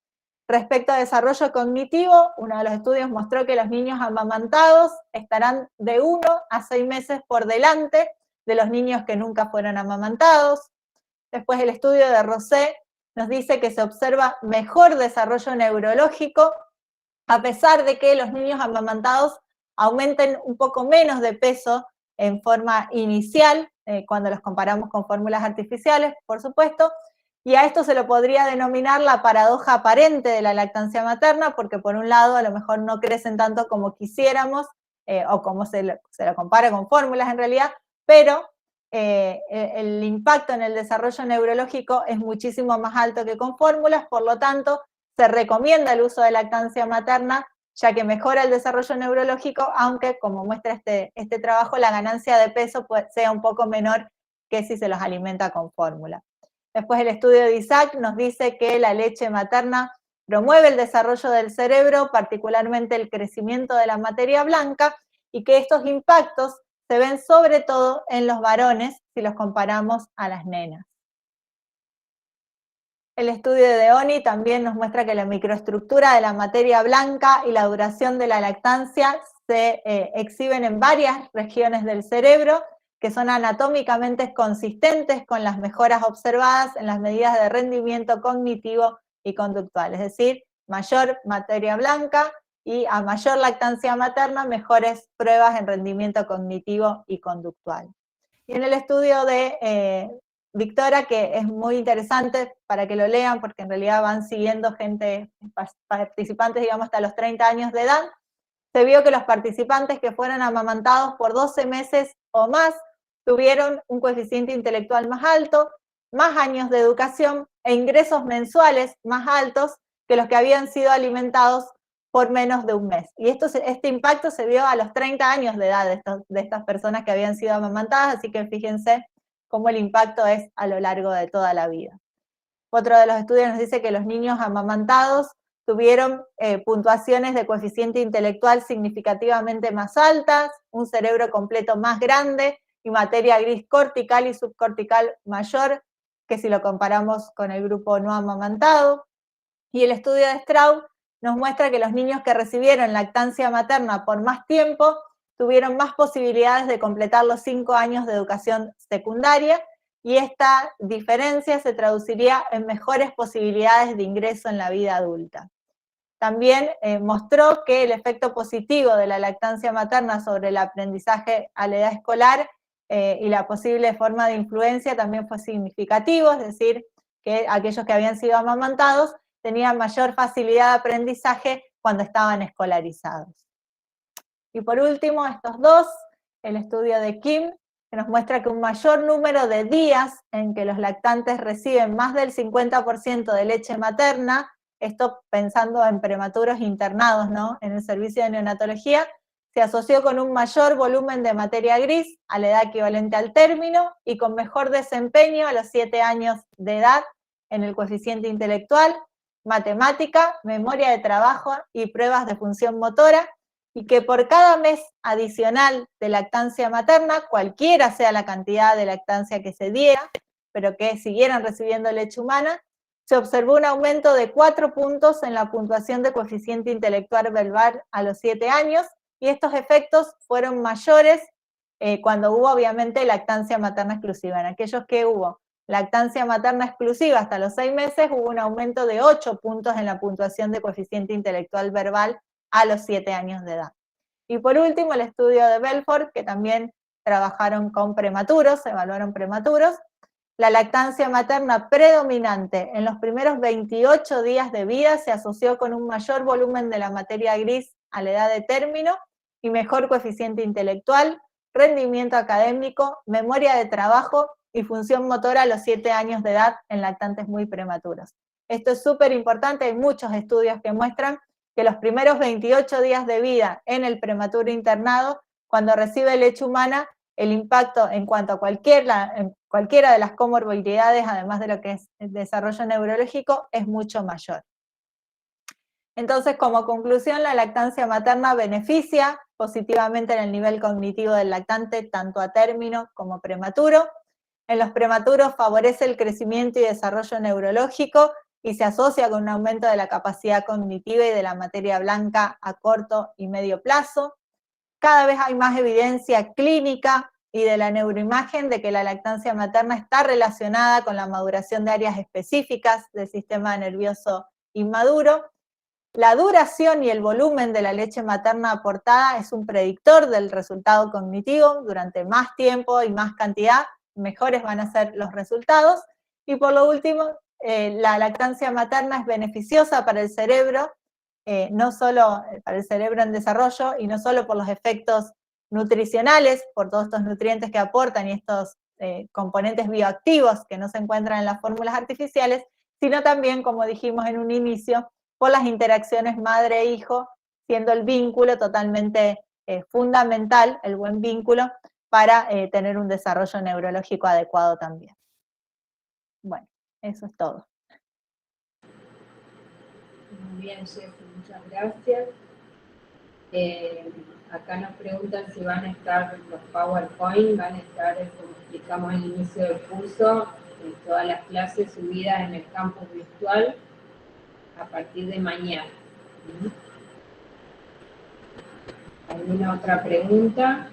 Respecto a desarrollo cognitivo, uno de los estudios mostró que los niños amamantados estarán de 1 a 6 meses por delante de los niños que nunca fueron amamantados. Después el estudio de Rosé nos dice que se observa mejor desarrollo neurológico, a pesar de que los niños amamantados aumenten un poco menos de peso en forma inicial, cuando los comparamos con fórmulas artificiales, por supuesto, y a esto se lo podría denominar la paradoja aparente de la lactancia materna, porque por un lado a lo mejor no crecen tanto como quisiéramos, o como se lo compara con fórmulas en realidad, pero el impacto en el desarrollo neurológico es muchísimo más alto que con fórmulas, por lo tanto se recomienda el uso de lactancia materna, ya que mejora el desarrollo neurológico, aunque como muestra este trabajo, la ganancia de peso sea un poco menor que si se los alimenta con fórmula. Después el estudio de Isaac nos dice que la leche materna promueve el desarrollo del cerebro, particularmente el crecimiento de la materia blanca, y que estos impactos se ven sobre todo en los varones si los comparamos a las nenas. El estudio de Deoni también nos muestra que la microestructura de la materia blanca y la duración de la lactancia se exhiben en varias regiones del cerebro, que son anatómicamente consistentes con las mejoras observadas en las medidas de rendimiento cognitivo y conductual, es decir, mayor materia blanca y a mayor lactancia materna, mejores pruebas en rendimiento cognitivo y conductual. Y en el estudio de Victoria, que es muy interesante para que lo lean, porque en realidad van siguiendo participantes, digamos, hasta los 30 años de edad, se vio que los participantes que fueron amamantados por 12 meses o más tuvieron un coeficiente intelectual más alto, más años de educación e ingresos mensuales más altos que los que habían sido alimentados por menos de un mes. Y este impacto se vio a los 30 años de edad de estas personas que habían sido amamantadas, así que fíjense cómo el impacto es a lo largo de toda la vida. Otro de los estudios nos dice que los niños amamantados tuvieron puntuaciones de coeficiente intelectual significativamente más altas, un cerebro completo más grande y materia gris cortical y subcortical mayor que si lo comparamos con el grupo no amamantado. Y el estudio de Straub nos muestra que los niños que recibieron lactancia materna por más tiempo tuvieron más posibilidades de completar los 5 años de educación secundaria, y esta diferencia se traduciría en mejores posibilidades de ingreso en la vida adulta. También mostró que el efecto positivo de la lactancia materna sobre el aprendizaje a la edad escolar y la posible forma de influencia también fue significativo, es decir, que aquellos que habían sido amamantados tenían mayor facilidad de aprendizaje cuando estaban escolarizados. Y por último, estos dos, el estudio de Kim, que nos muestra que un mayor número de días en que los lactantes reciben más del 50% de leche materna, esto pensando en prematuros internados, ¿no?, en el servicio de neonatología, se asoció con un mayor volumen de materia gris a la edad equivalente al término y con mejor desempeño a los 7 años de edad en el coeficiente intelectual, matemática, memoria de trabajo y pruebas de función motora, y que por cada mes adicional de lactancia materna, cualquiera sea la cantidad de lactancia que se diera, pero que siguieran recibiendo leche humana, se observó un aumento de 4 puntos en la puntuación de coeficiente intelectual verbal a los 7 años, y estos efectos fueron mayores cuando hubo obviamente lactancia materna exclusiva. En aquellos que hubo lactancia materna exclusiva hasta los 6 meses, hubo un aumento de 8 puntos en la puntuación de coeficiente intelectual verbal a los 7 años de edad. Y por último, el estudio de Belfort, que también trabajaron con prematuros, evaluaron prematuros. La lactancia materna predominante en los primeros 28 días de vida se asoció con un mayor volumen de la materia gris a la edad de término y mejor coeficiente intelectual, rendimiento académico, memoria de trabajo y función motora a los 7 años de edad en lactantes muy prematuros. Esto es súper importante, hay muchos estudios que muestran que los primeros 28 días de vida en el prematuro internado, cuando recibe leche humana, el impacto en cuanto a cualquiera de las comorbilidades, además de lo que es el desarrollo neurológico, es mucho mayor. Entonces, como conclusión, la lactancia materna beneficia positivamente en el nivel cognitivo del lactante, tanto a término como prematuro. En los prematuros favorece el crecimiento y desarrollo neurológico y se asocia con un aumento de la capacidad cognitiva y de la materia blanca a corto y medio plazo. Cada vez hay más evidencia clínica y de la neuroimagen de que la lactancia materna está relacionada con la maduración de áreas específicas del sistema nervioso inmaduro. La duración y el volumen de la leche materna aportada es un predictor del resultado cognitivo. Durante más tiempo y más cantidad, mejores van a ser los resultados. Y por lo último, la lactancia materna es beneficiosa para el cerebro, no solo para el cerebro en desarrollo, y no solo por los efectos nutricionales, por todos estos nutrientes que aportan y estos componentes bioactivos que no se encuentran en las fórmulas artificiales, sino también, como dijimos en un inicio, por las interacciones madre-hijo, siendo el vínculo totalmente fundamental, el buen vínculo, para tener un desarrollo neurológico adecuado también. Bueno, eso es todo. Muy bien, Jessy, muchas gracias. Acá nos preguntan si van a estar los PowerPoint, van a estar, como explicamos al inicio del curso, todas las clases subidas en el campus virtual a partir de mañana. ¿Alguna otra pregunta?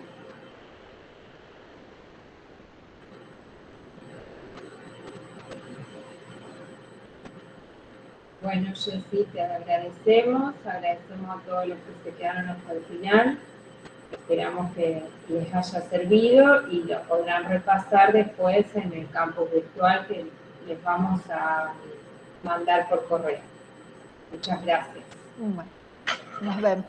Bueno, Jessy, te agradecemos a todos los que se quedaron hasta el final. Esperamos que les haya servido y lo podrán repasar después en el campus virtual que les vamos a mandar por correo. Muchas gracias. Bueno, nos vemos.